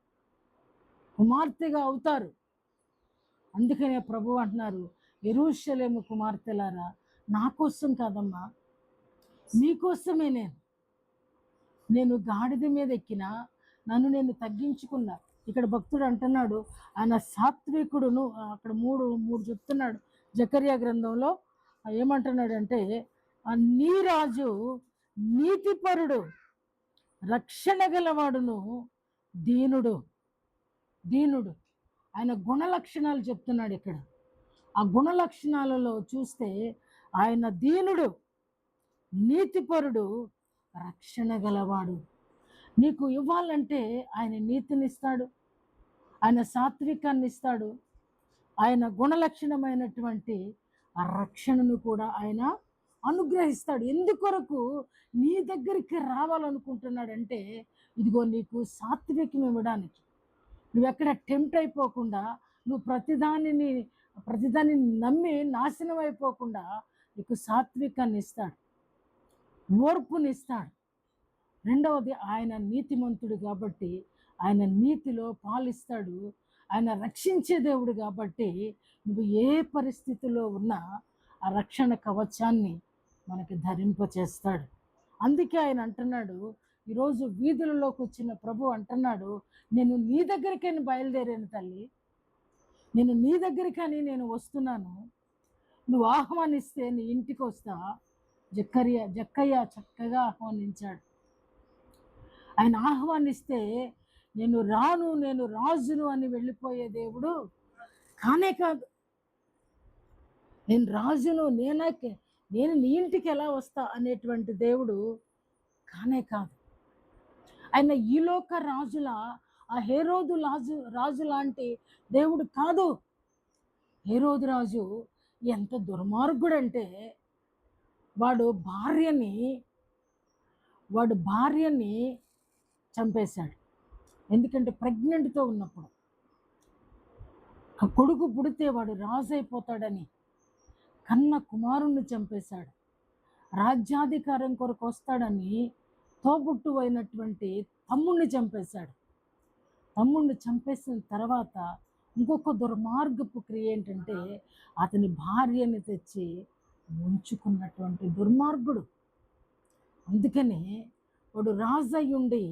[SPEAKER 1] కుమార్తెగా అవుతారు. అందుకనే ప్రభు అంటున్నారు, యెరూషలేము కుమార్తెలారా, నా కోసం కాదమ్మా, మీకోసమే నేను గాడిద మీద ఎక్కినా, నన్ను నేను తగ్గించుకున్నా. ఇక్కడ భక్తుడు అంటున్నాడు ఆయన సాత్వికుడును. అక్కడ మూడు చెప్తున్నాడు జకర్యా గ్రంథంలో. ఏమంటున్నాడంటే నీ రాజు నీతిపరుడు, రక్షణ గలవాడును, దీనుడు. ఆయన గుణలక్షణాలు చెప్తున్నాడు ఇక్కడ. ఆ గుణలక్షణాలలో చూస్తే ఆయన దీనుడు, నీతిపరుడు, రక్షణ గలవాడు. నీకు ఇవ్వాలంటే ఆయన నీతినిస్తాడు, ఆయన సాత్వికాన్ని ఇస్తాడు, ఆయన గుణలక్షణమైనటువంటి ఆ రక్షణను కూడా ఆయన అనుగ్రహిస్తాడు. ఎందుకొరకు నీ దగ్గరికి రావాలనుకుంటున్నాడంటే ఇదిగో నీకు సాత్వికం ఇవ్వడానికి. నువ్వు ఎక్కడ టెంప్ట్ అయిపోకుండా, నువ్వు ప్రతిదాన్ని నమ్మి నాశనం అయిపోకుండా నీకు సాత్వికాన్ని ఇస్తాడు, ఓర్పునిస్తాడు. రెండవది ఆయన నీతిమంతుడు కాబట్టి ఆయన నీతిలో పాలిస్తాడు. ఆయన రక్షించే దేవుడు కాబట్టి నువ్వు ఏ పరిస్థితిలో ఉన్నా ఆ రక్షణ కవచాన్ని మనకి ధరింపచేస్తాడు. అందుకే ఆయన అంటున్నాడు, ఈరోజు వీధులలోకి వచ్చిన ప్రభు అంటున్నాడు, నేను నీ దగ్గరికైనా బయలుదేరాను తల్లి, నేను నీ దగ్గరికని నేను వస్తున్నాను, నువ్వు ఆహ్వానిస్తే నీ ఇంటికి వస్తా. జక్కయ్య చక్కగా ఆహ్వానించాడు. ఆయన ఆహ్వానిస్తే నేను రాను, నేను రాజును అని వెళ్ళిపోయే దేవుడు కానే కాదు. నేను రాజును, నేను నీ ఇంటికి ఎలా వస్తా అనేటువంటి దేవుడు కానే కాదు. ఆయన ఈలోక రాజుల, ఆ హేరోదు రాజు లాంటి దేవుడు కాదు. హేరోదు రాజు ఎంత దుర్మార్గుడంటే వాడు భార్యని చంపేశాడు. ఎందుకంటే ప్రెగ్నెంట్తో ఉన్నప్పుడు కొడుకు పుడితే వాడు రాజు అయిపోతాడని కన్న కుమారుణ్ణి చంపేశాడు. రాజ్యాధికారం కొరకు వస్తాడని తోబుట్టు అయినటువంటి తమ్ముణ్ణి చంపేశాడు. తమ్ముణ్ణి చంపేసిన తర్వాత ఇంకొక దుర్మార్గపు క్రియ ఏంటంటే అతని భార్యని తెచ్చి ఉంచుకున్నటువంటి దుర్మార్గుడు. అందుకని వాడు రాజు అయ్యుండి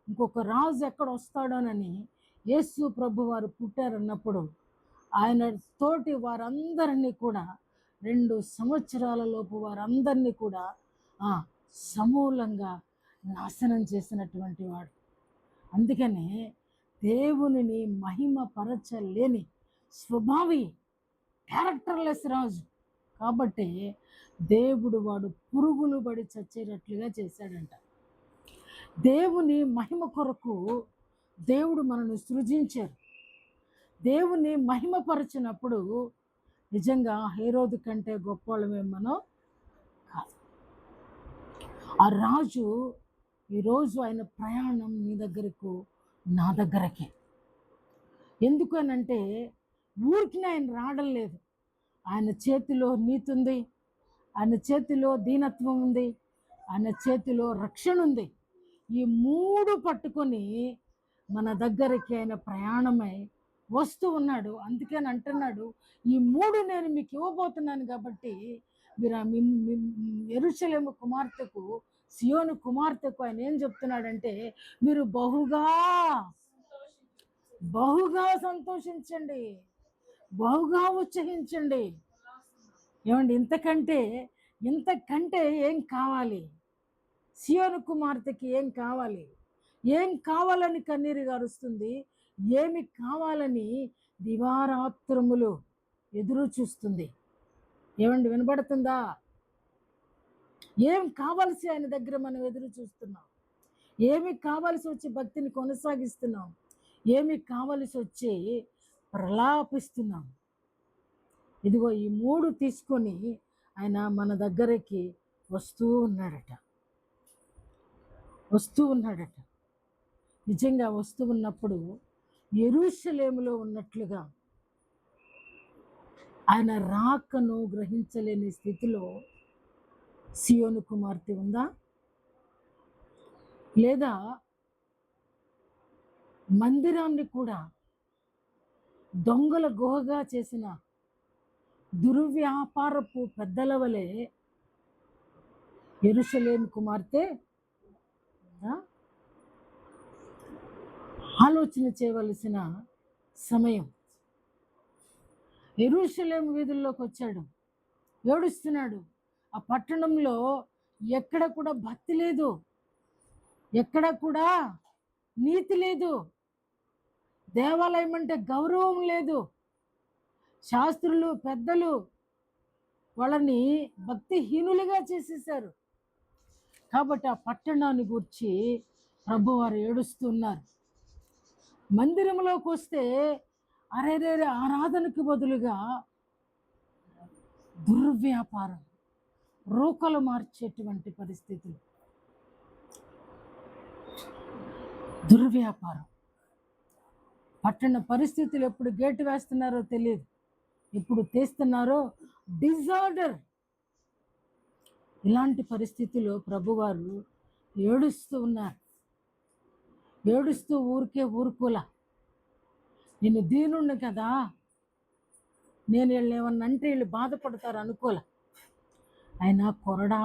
[SPEAKER 1] ఇంకొక రాజు ఎక్కడ వస్తాడోనని యేసు ప్రభు వారు పుట్టారన్నప్పుడు ఆయన తోటి వారందరినీ కూడా 2 సంవత్సరాల లోపు వారందరినీ కూడా సమూలంగా నాశనం చేసినటువంటి వాడు. అందుకనే దేవునిని మహిమపరచలేని స్వభావి, క్యారెక్టర్లెస్ రాజు కాబట్టి దేవుడు వాడు పురుగులు పడి చచ్చేటట్లుగా చేశాడంట. దేవుని మహిమ కొరకు దేవుడు మనల్ని సృజించారు. దేవుని మహిమపరచినప్పుడు నిజంగా హేరోదు కంటే గొప్పవాళ్ళమే మనం కాదు. ఆ రాజు ఈరోజు ఆయన ప్రయాణం నీ దగ్గరకు, నా దగ్గరకే. ఎందుకనంటే ఊరికి ఆయన రావడం లేదు. ఆయన చేతిలో నీతి ఉంది, ఆయన చేతిలో దీనత్వం ఉంది, ఆయన చేతిలో రక్షణ ఉంది. ఈ 3 పట్టుకొని మన దగ్గరికి ఆయన ప్రయాణమై వస్తూ ఉన్నాడు. అందుకని అంటున్నాడు, ఈ 3 నేను మీకు ఇవ్వబోతున్నాను కాబట్టి మీరు యెరూషలేము కుమార్తెకు, సియోను కుమార్తెకు ఆయన ఏం చెప్తున్నాడంటే మీరు బహుగా సంతోషించండి, బహుగా ఉత్సహించండి. ఏమండి, ఇంతకంటే ఏం కావాలి? సియోను కుమార్తెకి ఏం కావాలి? ఏం కావాలని కన్నీరు గారుస్తుంది, ఏమి కావాలని దివారాత్రములు ఎదురు చూస్తుంది. ఏమండి, వినబడుతుందా? ఏం కావాల్సి ఆయన దగ్గర మనం ఎదురు చూస్తున్నాం? ఏమి కావాల్సి వచ్చి భక్తిని కొనసాగిస్తున్నాం? ఏమి కావాల్సి వచ్చి ప్రలాపిస్తున్నాం? ఇదిగో ఈ 3 తీసుకొని ఆయన మన దగ్గరికి వస్తూ ఉన్నాడట. నిజంగా వస్తూ ఉన్నప్పుడు యెరూషలేములో ఉన్నట్లుగా ఆయన రాకను గ్రహించలేని స్థితిలో సియోను కుమార్తె ఉందా? లేదా మందిరాన్ని కూడా దొంగల గుహగా చేసిన దుర్వ్యాపారపు పెద్దల వలె యెరూషలేము కుమార్తె ఆలోచన చేయవలసిన సమయం. యెరూషలేము వీధుల్లోకి వచ్చాడు, ఏడుస్తున్నాడు. ఆ పట్టణంలో ఎక్కడ కూడా భక్తి లేదు, ఎక్కడ కూడా నీతి లేదు, దేవాలయం అంటే గౌరవం లేదు. శాస్త్రులు, పెద్దలు వాళ్ళని భక్తిహీనులుగా చేసేసారు. కాబట్టి ఆ పట్టణాన్ని గురించి ప్రభువారు ఏడుస్తున్నారు. మందిరంలోకి వస్తే అరేరేరే ఆరాధనకు బదులుగా దుర్వ్యాపారం, రూకలు మార్చేటువంటి పరిస్థితులు, దుర్వ్యాపారం. పట్టణ పరిస్థితులు ఎప్పుడు గేటు వేస్తున్నారో తెలియదు, ఎప్పుడు తీస్తున్నారో డిజార్డర్. ఇలాంటి పరిస్థితిలో ప్రభువారు ఏడుస్తూ ఉన్నారు. ఏడుస్తూ ఊరుకోలా. నేను దీనుణ్ణి కదా, నేను వీళ్ళు ఏమన్నా అంటే వీళ్ళు బాధపడతారు అనుకోలే. ఆయన కొరడా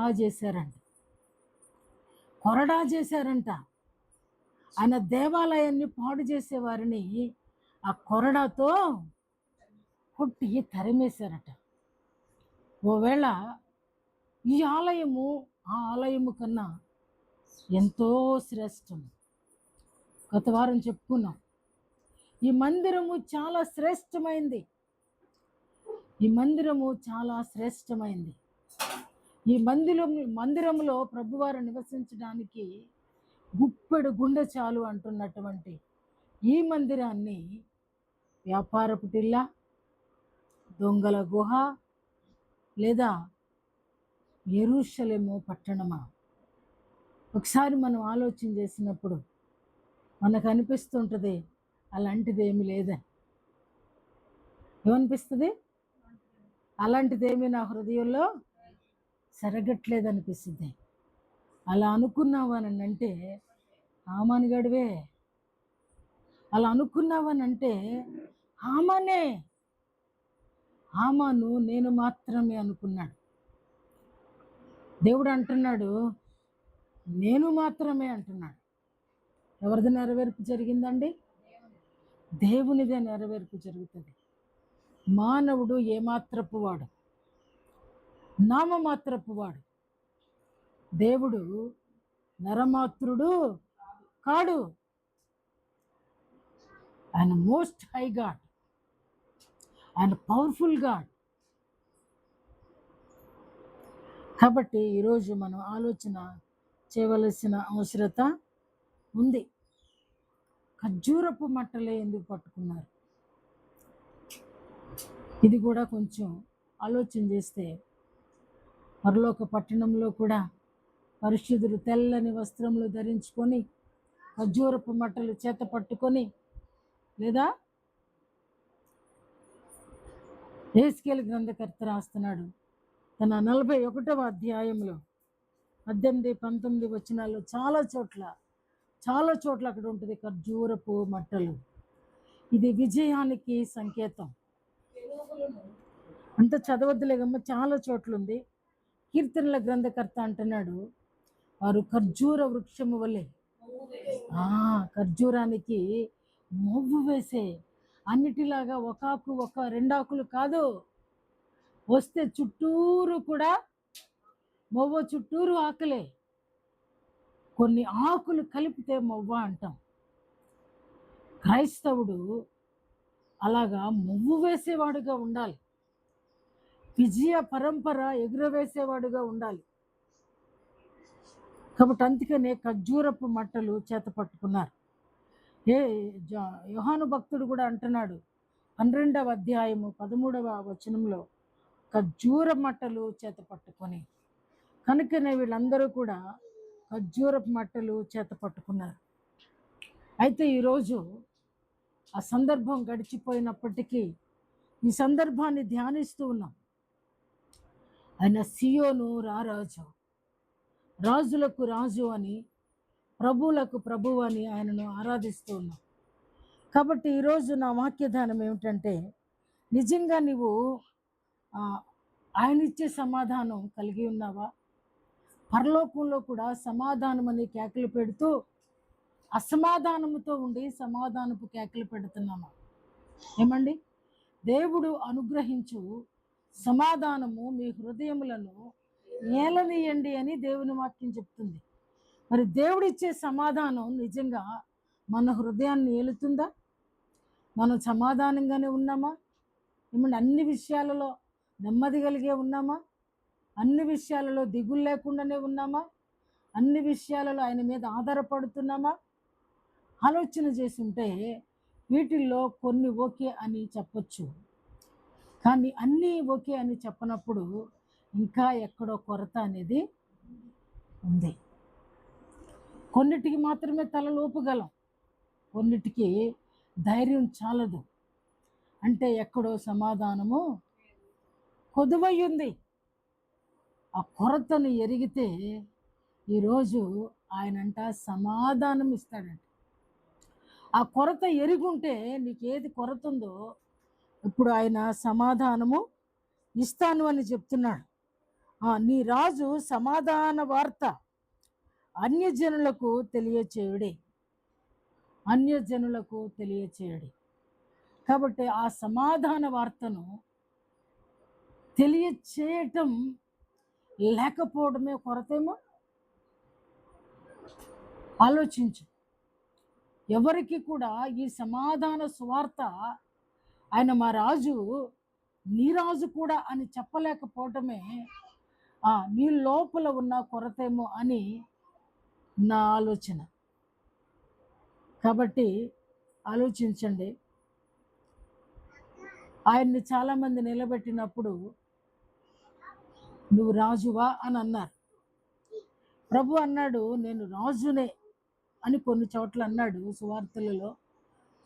[SPEAKER 1] చేశారంట. ఆయన దేవాలయాన్ని పాడు చేసేవారిని ఆ కొరడాతో కొట్టి తరిమేశారట. ఓవేళ ఈ ఆలయము ఆ ఆలయము కన్నా ఎంతో శ్రేష్టం. గత వారం చెప్పుకున్నాం, ఈ మందిరము చాలా శ్రేష్టమైంది. ఈ మందిరము చాలా శ్రేష్టమైంది. ఈ మందిరములో ప్రభువారు నివసించడానికి గుప్పెడు గుండె చాలు అంటున్నటువంటి ఈ మందిరాన్ని వ్యాపారపు టిల్ల, దొంగల గుహ లేదా యెరూషలేము పట్టణమా? ఒకసారి మనం ఆలోచన చేసినప్పుడు మనకు అనిపిస్తుంటుంది అలాంటిది ఏమి లేదని. ఏమనిపిస్తుంది? అలాంటిదేమీ నా హృదయంలో సరగట్లేదనిపిస్తుంది. అలా అనుకున్నావనంటే హామానుగాడివే. అలా అనుకున్నావనంటే హామానే. హామాను నేను మాత్రమే అనుకున్నాడు. దేవుడు అంటున్నాడు నేను మాత్రమే అంటున్నాడు. ఎవరిది నెరవేర్పు జరిగిందండి? దేవునిదే నెరవేర్పు జరుగుతుంది. మానవుడు ఏమాత్రపు వాడు, నామమాత్రపు వాడు. దేవుడు నరమాత్రుడు కాడు. ఆయన మోస్ట్ హై గాడ్, ఆయన పవర్ఫుల్ గాడ్. కాబట్టి ఈరోజు మనం ఆలోచన చేయవలసిన అవసరత ఉంది. ఖర్జూరపు మట్టలే ఎందుకు పట్టుకున్నారు? ఇది కూడా కొంచెం ఆలోచన చేస్తే పరలోక పట్టణంలో కూడా పరిశుద్ధులు తెల్లని వస్త్రములు ధరించుకొని ఖర్జూరపు మట్టలు చేత పట్టుకొని, లేదా యెహెజ్కేలు గ్రంథకర్త రాస్తున్నాడు తన 41వ అధ్యాయంలో 18, 19 వచనాల్లో చాలా చోట్ల అక్కడ ఉంటుంది ఖర్జూరపు మట్టలు. ఇది విజయానికి సంకేతం. అంత చదవద్దులేగమ్మ, చాలా చోట్ల ఉంది. కీర్తనల గ్రంథకర్త అంటున్నాడు వారు ఖర్జూర వృక్షము వలె. ఖర్జూరానికి మొవ్వు వేసే, అన్నిటిలాగా ఒక ఆకు ఒక రెండాకులు కాదు, వస్తే చుట్టూరు కూడా మొవ్వ చుట్టూరు ఆకులే. కొన్ని ఆకులు కలిపితే మొవ్వ అంటాం. క్రైస్తవుడు అలాగా మొవ్వు వేసేవాడుగా ఉండాలి. విజయ పరంపర ఎగురవేసేవాడుగా ఉండాలి. కాబట్టి అందుకనే ఖర్జూరపు మట్టలు చేత పట్టుకున్నారు. యోహాను భక్తుడు కూడా అంటున్నాడు 12వ అధ్యాయము 13వ వచనంలో ఖర్జూర మట్టలు చేత పట్టుకొని. కనుకనే వీళ్ళందరూ కూడా ఖర్జూరపు మట్టలు చేత పట్టుకున్నారు. అయితే ఈరోజు ఆ సందర్భం గడిచిపోయినప్పటికీ ఈ సందర్భాన్ని ధ్యానిస్తూ ఉన్నాం. ఆయన సియోను రారాజు, రాజులకు రాజు అని, ప్రభువులకు ప్రభువు అని ఆయనను ఆరాధిస్తూ ఉన్నాం. కాబట్టి ఈరోజు నా వాక్యధానం ఏమిటంటే, నిజంగా నీవు ఆయన ఇచ్చే సమాధానం కలిగి ఉన్నావా? పరలోకంలో కూడా సమాధానం అని కేకలు పెడుతూ అసమాధానముతో ఉండి సమాధానపు కేకలు పెడుతున్నామా? ఏమండి? దేవుడు అనుగ్రహించు సమాధానము మీ హృదయములను ఏలనీయండి అని దేవుని వాక్యం చెప్తుంది. మరి దేవుడిచ్చే సమాధానం నిజంగా మన హృదయాన్ని ఏలుతుందా? మనం సమాధానంగానే ఉన్నామా? ఏమంటే అన్ని విషయాలలో నెమ్మది కలిగే ఉన్నామా? అన్ని విషయాలలో దిగులు లేకుండానే ఉన్నామా? అన్ని విషయాలలో ఆయన మీద ఆధారపడుతున్నామా? ఆలోచన చేసి ఉంటే వీటిల్లో కొన్ని ఓకే అని చెప్పొచ్చు, కానీ అన్నీ ఓకే అని చెప్పనప్పుడు ఇంకా ఎక్కడో కొరత అనేది ఉంది. కొన్నిటికి మాత్రమే తలలోపగలం, కొన్నిటికి ధైర్యం చాలదు. అంటే ఎక్కడో సమాధానము కొదువై ఉంది. ఆ కొరతను ఎరిగితే ఈరోజు ఆయనంట సమాధానం ఇస్తాడంట. ఆ కొరత ఎరుగుంటే నీకు ఏది కొరత ఉందో ఇప్పుడు ఆయన సమాధానము ఇస్తాను అని చెప్తున్నాడు. నీ రాజు సమాధాన వార్త అన్యజనులకు తెలియచేయుడి. కాబట్టి ఆ సమాధాన వార్తను తెలియచేయటం లేకపోవడమే కొరతేమో. ఆలోచించు. ఎవరికి కూడా ఈ సమాధాన సువార్త ఆయన మా రాజు, నీ రాజు కూడా అని చెప్పలేకపోవటమే నీ లోపల ఉన్న కొరతేమో అని నా ఆలోచన. కాబట్టి ఆలోచించండి. ఆయన్ని చాలామంది నిలబెట్టినప్పుడు నువ్వు రాజువా అని అన్నారు. ప్రభు అన్నాడు నేను రాజునే అని కొన్ని చోట్ల అన్నాడు సువార్తలలో,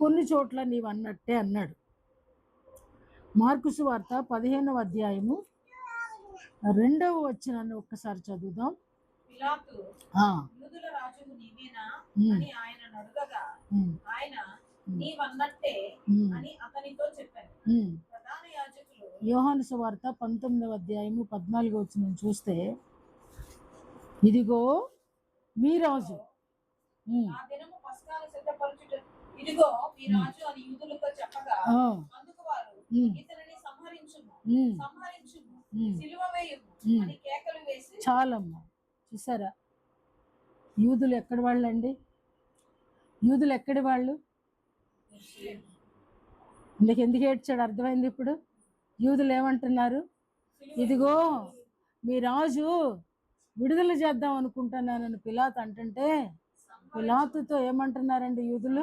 [SPEAKER 1] కొన్ని చోట్ల నీవు అన్నట్టే అన్నాడు. మార్కు సువార్త 15వ అధ్యాయము 2వ వచనాన్ని ఒక్కసారి చదువుదాం.
[SPEAKER 2] పిలాతు యూదుల రాజువు నీవేనా అని ఆయనను అడగగా ఆయన నీవన్నట్టే అని అతనితో చెప్పాను. ప్రధాన యాజకులు
[SPEAKER 1] యోహాను సువార్త 19వ అధ్యాయము 14వ వచనం చూస్తే, ఇదిగో మీ రాజు
[SPEAKER 2] ఆ దినము పస్కాను సిద్ధపరచుట ఇదిగో మీ రాజు అని యూదులతో చెప్పగా అందుకు వారు ఇతనిని సంహరించుము సంహరించుము సిలువ వేయుము అని కేకలు వేసి.
[SPEAKER 1] చాలమ్మా, చూసారా యూదులు ఎక్కడి వాళ్ళు అండి? యూదులు ఎక్కడి వాళ్ళు? ఎందుకు ఏడ్చాడు అర్థమైంది ఇప్పుడు. యూదులు ఏమంటున్నారు? ఇదిగో మీ రాజు విడుదల చేద్దాం అనుకుంటున్నానని పిలాతు అంటుంటే, పిలాతుతో ఏమంటున్నారండి యూదులు?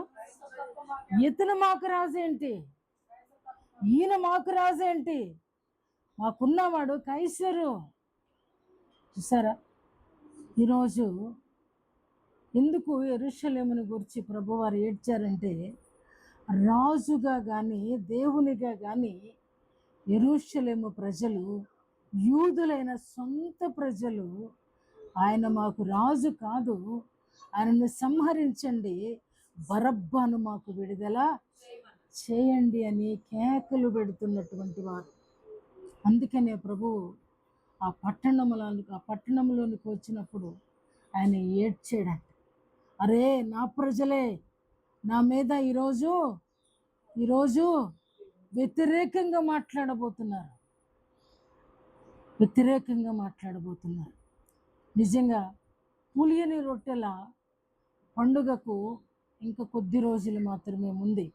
[SPEAKER 1] ఇతను మాకు రాజేంటి, ఈయన మాకు రాజేంటి, మాకున్నవాడు కైసరు. చూసారా ఈరోజు ఎందుకు యెరూషలేమును గురించి ప్రభువారు ఏడ్చారంటే, రాజుగా కానీ దేవునిగా కానీ యెరూషలేము ప్రజలు, యూదులైన సొంత ప్రజలు ఆయన మాకు రాజు కాదు, ఆయనను సంహరించండి, బరబ్బను మాకు విడుదల చేయండి అని కేకలు పెడుతున్నటువంటి వారు. అందుకనే ప్రభువు ఆ పట్టణంలోనికి వచ్చినప్పుడు ఆయన ఏడ్చాడంట. అరే నా ప్రజలే నా మీద ఈరోజు వ్యతిరేకంగా మాట్లాడబోతున్నారు. నిజంగా పులియని రొట్టెల పండుగకు ఇంకా కొద్ది రోజులు మాత్రమే ఉంది.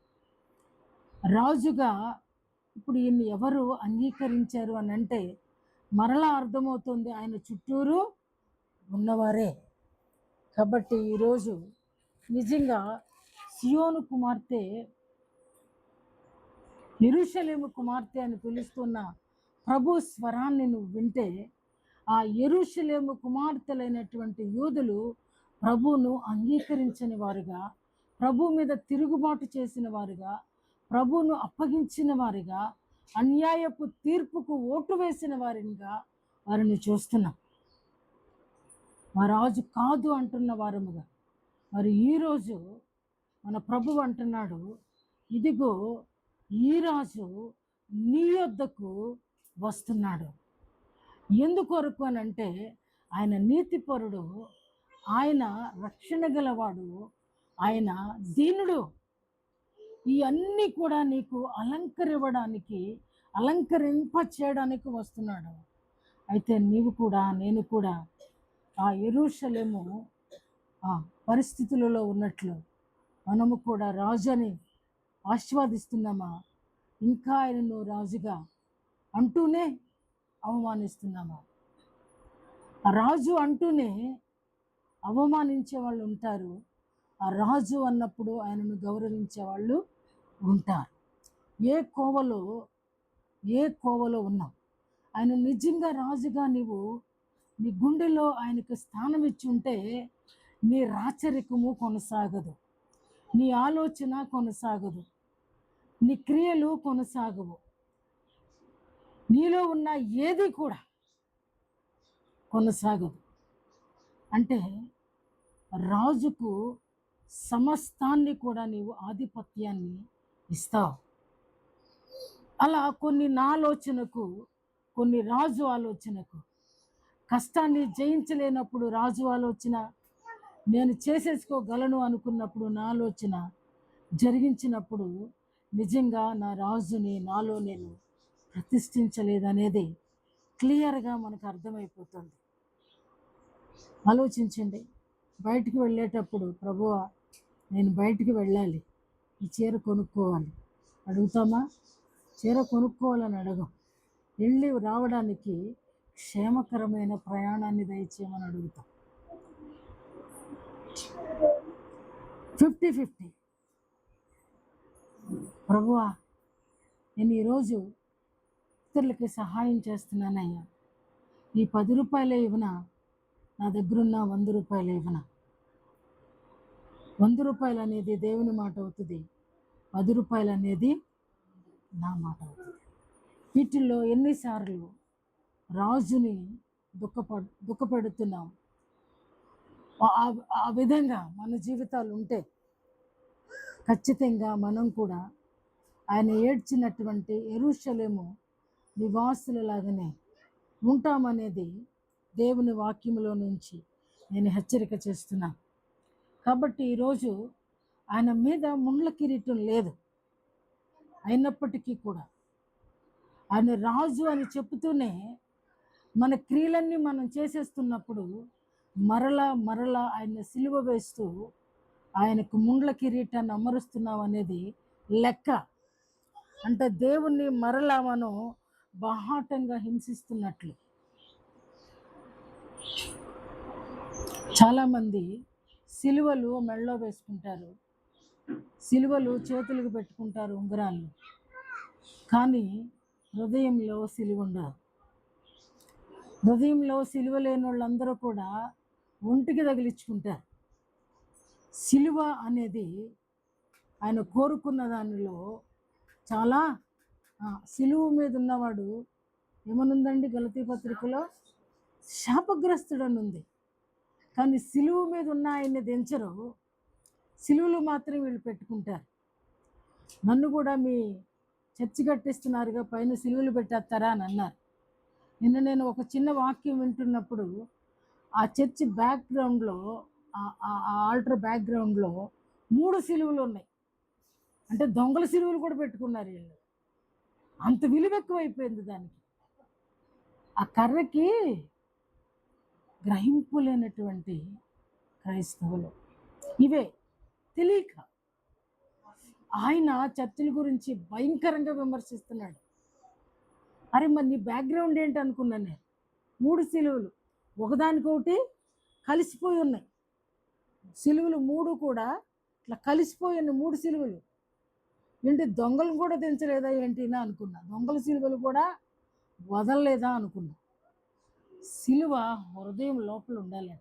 [SPEAKER 1] రాజుగా ఇప్పుడు ఈయన్ని ఎవరు అంగీకరించారు అని అంటే మరలా అర్థమవుతుంది ఆయన చుట్టూరు ఉన్నవారే. కాబట్టి ఈరోజు నిజంగా సియోను కుమార్తె, యెరూషలేము కుమార్తె అని పిలుస్తున్న ప్రభు స్వరాన్ని నువ్వు వింటే, ఆ యెరూషలేము కుమార్తెలైనటువంటి యూదులు ప్రభువును అంగీకరించని వారుగా, ప్రభు మీద తిరుగుబాటు చేసిన వారుగా, ప్రభువును అప్పగించిన వారిగా, అన్యాయపు తీర్పుకు ఓటు వేసిన వారిని చూస్తున్నాం. మా రాజు కాదు అంటున్న వారముగా. మరి ఈరోజు మన ప్రభువు అంటున్నాడు, ఇదిగో ఈ రాజు నీ యొద్దకు వస్తున్నాడు. ఎందుకొరకు అని అంటే ఆయన నీతిపరుడు, ఆయన రక్షణ గలవాడు, ఆయన దీనుడు. ఇవన్నీ కూడా నీకు అలంకరింప చేయడానికి వస్తున్నాడు. అయితే నీవు కూడా నేను కూడా ఆ యెరూషలేము పరిస్థితులలో ఉన్నట్లు మనము కూడా రాజుని ఆస్వాదిస్తున్నామా, ఇంకా ఆయనను రాజుగా అంటూనే అవమానిస్తున్నామా? ఆ రాజు అంటూనే అవమానించే వాళ్ళు ఉంటారు, ఆ రాజు అన్నప్పుడు ఆయనను గౌరవించే వాళ్ళు ఉంటారు. ఏ కోవలో ఉన్నాం? ఆయన నిజంగా రాజుగా నీవు నీ గుండెలో ఆయనకు స్థానం ఇచ్చి ఉంటే నీ రాచరికము కొనసాగదు, నీ ఆలోచన కొనసాగదు, నీ క్రియలు కొనసాగవు, నీలో ఉన్న ఏది కూడా కొనసాగదు. అంటే రాజుకు సమస్తాన్ని కూడా నీవు ఆధిపత్యాన్ని ఇస్తావు. అలా కొన్ని నా ఆలోచనకు, కొన్ని రాజు ఆలోచనకు, కష్టాన్ని జయించలేనప్పుడు రాజు ఆలోచన, నేను చేసేసుకోగలను అనుకున్నప్పుడు నా ఆలోచన జరిగించినప్పుడు నిజంగా నా రాజుని నాలో నేను ప్రతిష్ఠించలేదనేది క్లియర్గా మనకు అర్థమైపోతుంది. ఆలోచించండి, బయటికి వెళ్ళేటప్పుడు ప్రభువా నేను బయటికి వెళ్ళాలి, ఈ చీర కొనుక్కోవాలి అడుగుతామా? చీర కొనుక్కోవాలని అడగం. వెళ్ళి రావడానికి క్షేమకరమైన ప్రయాణాన్ని దయచేయమని అడుగుతాం. 50-50. ప్రభువా నేను ఈరోజు ఇతరులకి సహాయం చేస్తున్నానయ్యా, ఈ 10 రూపాయలే ఇవ్వనా, నా దగ్గరున్న 100 రూపాయలు ఇవ్వనా? 100 రూపాయలు అనేది దేవుని మాట అవుతుంది, 10 రూపాయలు అనేది నా మాట అవుతుంది. వీటిల్లో ఎన్నిసార్లు రాజుని దుఃఖపెడుతున్నాం? ఆ విధంగా మన జీవితాలు ఉంటే ఖచ్చితంగా మనం కూడా ఆయన ఏడ్చినటువంటి యెరూషలేము నివాసులలాగానే ఉంటామనేది దేవుని వాక్యములో నుంచి నేను హెచ్చరిక చేస్తున్నాను. కాబట్టి ఈరోజు ఆయన మీద ముండ్ల కిరీటం లేదు, అయినప్పటికీ కూడా ఆయన రాజు అని చెప్తూనే మన క్రియలన్నీ మనం చేసేస్తున్నప్పుడు మరలా ఆయన సిలువ వేస్తూ ఆయనకు ముండ్ల కిరీటాన్ని అమరుస్తున్నాం అనేది లెక్క. అంటే దేవుణ్ణి మరలా మనం బాహాటంగా హింసిస్తున్నట్లు. చాలామంది సిలువలు మెళ్ళో వేసుకుంటారు, సిలువలు చేతులకు పెట్టుకుంటారు ఉంగరాలు, కానీ హృదయంలో సిలువ ఉండదు. హృదయంలో సిలువ లేని వాళ్ళందరూ కూడా ఒంటికి తగిలించుకుంటారు. సిలువ అనేది ఆయన కోరుకున్న దానిలో చాలా సిలువ మీద ఉన్నవాడు ఏమనుందండి గలతీ పత్రికలో? శాపగ్రస్తుడని ఉంది. కానీ సిలువ మీద ఉన్న ఆయన్ని దించరు, సిలువలు మాత్రం వీళ్ళు పెట్టుకుంటారు. నన్ను కూడా మీ చర్చి కట్టిస్తున్నారుగా, పైన సిలువలు పెట్టేస్తారా అని అన్నారు. నిన్న నేను ఒక చిన్న వాక్యం వింటున్నప్పుడు ఆ చర్చి బ్యాక్గ్రౌండ్లో, ఆ ఆల్టర్ బ్యాక్గ్రౌండ్లో 3 సిలువలు ఉన్నాయి. అంటే దొంగల సిలువలు కూడా పెట్టుకున్నారు వీళ్ళు. అంత విలువ ఎక్కువైపోయింది దానికి. ఆ కర్రకి గ్రహింపు లేనటువంటి క్రైస్తవులు ఇవే తెలియక ఆయన చర్చిల గురించి భయంకరంగా విమర్శిస్తున్నాడు. అరే మరి నీ బ్యాక్గ్రౌండ్ ఏంటి అనుకున్నాను నేను. 3 సిలువలు ఒకదానికొకటి కలిసిపోయి ఉన్నాయి. సిలువలు 3 కూడా ఇట్లా కలిసిపోయి ఉన్నాయి. 3 సిలువలు ఏంటి, దొంగలు కూడా దించలేదా ఏంటినా అనుకున్నా, దొంగల సిలువలు కూడా వదలలేదా అనుకున్నా. సిలువ హృదయం లోపల ఉండాలి.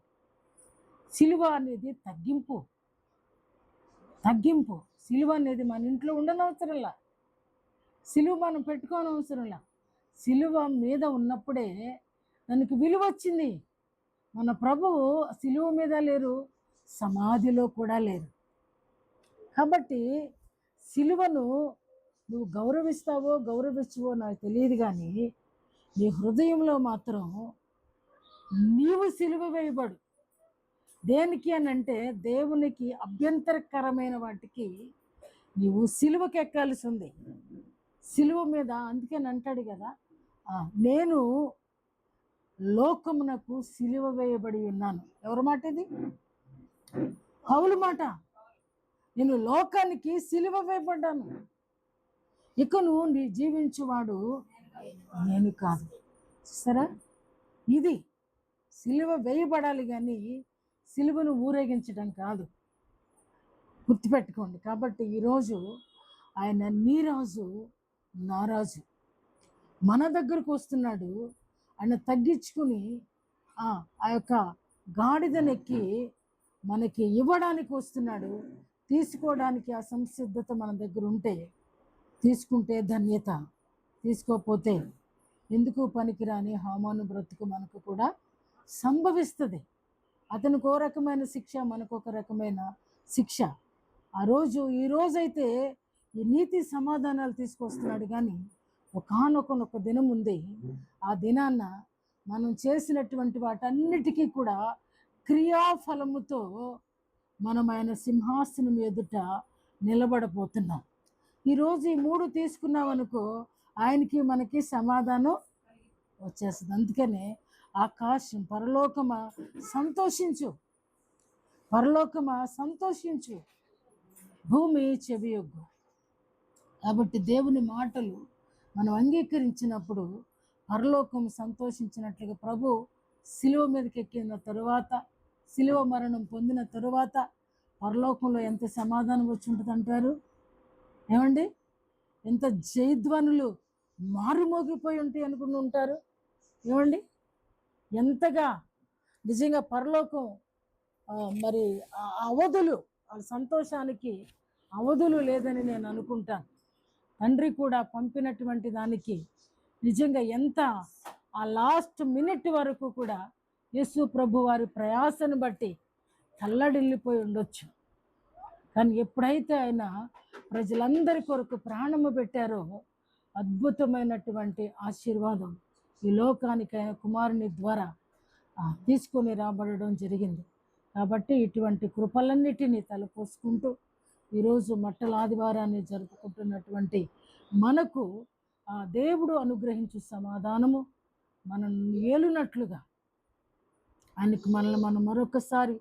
[SPEAKER 1] సిలువ అనేది తగ్గింపు. సిలువ అనేది మన ఇంట్లో ఉండనవసరంలా, సిలువ మనం పెట్టుకోనవసరంలా. సిలువ మీద ఉన్నప్పుడే దానికి విలువ వచ్చింది. మన ప్రభువు సిలువ మీద లేరు, సమాధిలో కూడా లేరు. కాబట్టి సిలువను నువ్వు గౌరవించవో నాకు తెలియదు, కానీ నీ హృదయంలో మాత్రం నీవు సిలువ వేయబడు. దేనికి అని అంటే దేవునికి అభ్యంతరకరమైన వాటికి నీవు సిలువకి ఎక్కాల్సి ఉంది. సిలువ మీద అందుకని అంటాడు కదా, నేను లోకమునకు సిలువ వేయబడి ఉన్నాను. ఎవరి మాట ఇది? పౌలు మాట. నేను లోకానికి సిలువ వేయబడ్డాను, ఇకను నీ జీవించువాడు నేను కాదు. సరే, ఇది సిలువ వేయబడాలి, కానీ సిలువను ఊరేగించడం కాదు, గుర్తుపెట్టుకోండి. కాబట్టి ఈరోజు ఆయన నీ రాజు, నా రాజు మన దగ్గరకు వస్తున్నాడు. ఆయన తగ్గించుకుని ఆ యొక్క గాడిదనెక్కి మనకి ఇవ్వడానికి వస్తున్నాడు. తీసుకోవడానికి ఆ సంసిద్ధత మన దగ్గర ఉంటే తీసుకుంటే ధన్యత, తీసుకోకపోతే ఎందుకు పనికిరాని హామాను బ్రతుకు మనకు కూడా సంభవిస్తుంది. అతనికి ఒక రకమైన శిక్ష, మనకు ఒక రకమైన శిక్ష. ఈ రోజైతే ఈ నీతి సమాధానాలు తీసుకొస్తున్నాడు, కానీ ఒకానొక దినం ఉంది. ఆ దినాన్న మనం చేసినటువంటి వాటన్నిటికీ కూడా క్రియాఫలముతో మనం ఆయన సింహాసనం ఎదుట నిలబడబోతున్నాం. ఈరోజు ఈ 3 తీసుకున్నామనుకో ఆయనకి మనకి సమాధానం వచ్చేస్తుంది. అందుకనే ఆకాశం పరలోకమా సంతోషించు, పరలోకమా సంతోషించు, భూమి చెవియొగ్గు. కాబట్టి దేవుని మాటలు మనం అంగీకరించినప్పుడు పరలోకం సంతోషించినట్లుగా ప్రభు శిలువ మీదకి ఎక్కిన తరువాత, శిలువ మరణం పొందిన తరువాత పరలోకంలో ఎంత సమాధానం వచ్చి ఉంటుంది అంటారు. ఏమండి, ఎంత జయధ్వనులు మారుమోగిపోయి ఉంటాయి అనుకుని ఉంటారు. ఏమండి, ఎంతగా నిజంగా పరలోకం మరి అవధులు, ఆ సంతోషానికి అవధులు లేదని నేను అనుకుంటాను. తండ్రి కూడా పంపినటువంటి దానికి నిజంగా ఎంత ఆ లాస్ట్ మినిట్ వరకు కూడా యేసు ప్రభు వారి ప్రయాసను బట్టి తల్లడిల్లిపోయి ఉండొచ్చు. కానీ ఎప్పుడైతే ఆయన ప్రజలందరి కొరకు ప్రాణము పెట్టారో అద్భుతమైనటువంటి ఆశీర్వాదం ఈ లోకానికి ఆయన కుమారుని ద్వారా తీసుకొని రాబడడం జరిగింది. కాబట్టి ఇటువంటి కృపలన్నిటినీ తలపోసుకుంటూ ఈరోజు మట్టల ఆదివారాన్ని జరుపుకుంటున్నటువంటి మనకు ఆ దేవుడు అనుగ్రహించు సమాధానము మనం ఏలునట్లుగా ఆయనకు మనల్ని మనం మరొకసారి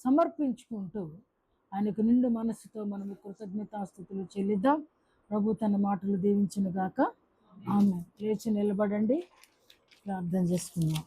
[SPEAKER 1] సమర్పించుకుంటూ ఆయనకు నిండు మనసుతో మనము కృతజ్ఞతాస్తుతులు చెల్లిద్దాం. ప్రభు తన మాటలు దీవించును గాక. ఆమె లేచి నిలబడండి, ప్రార్థన చేసుకుందాం.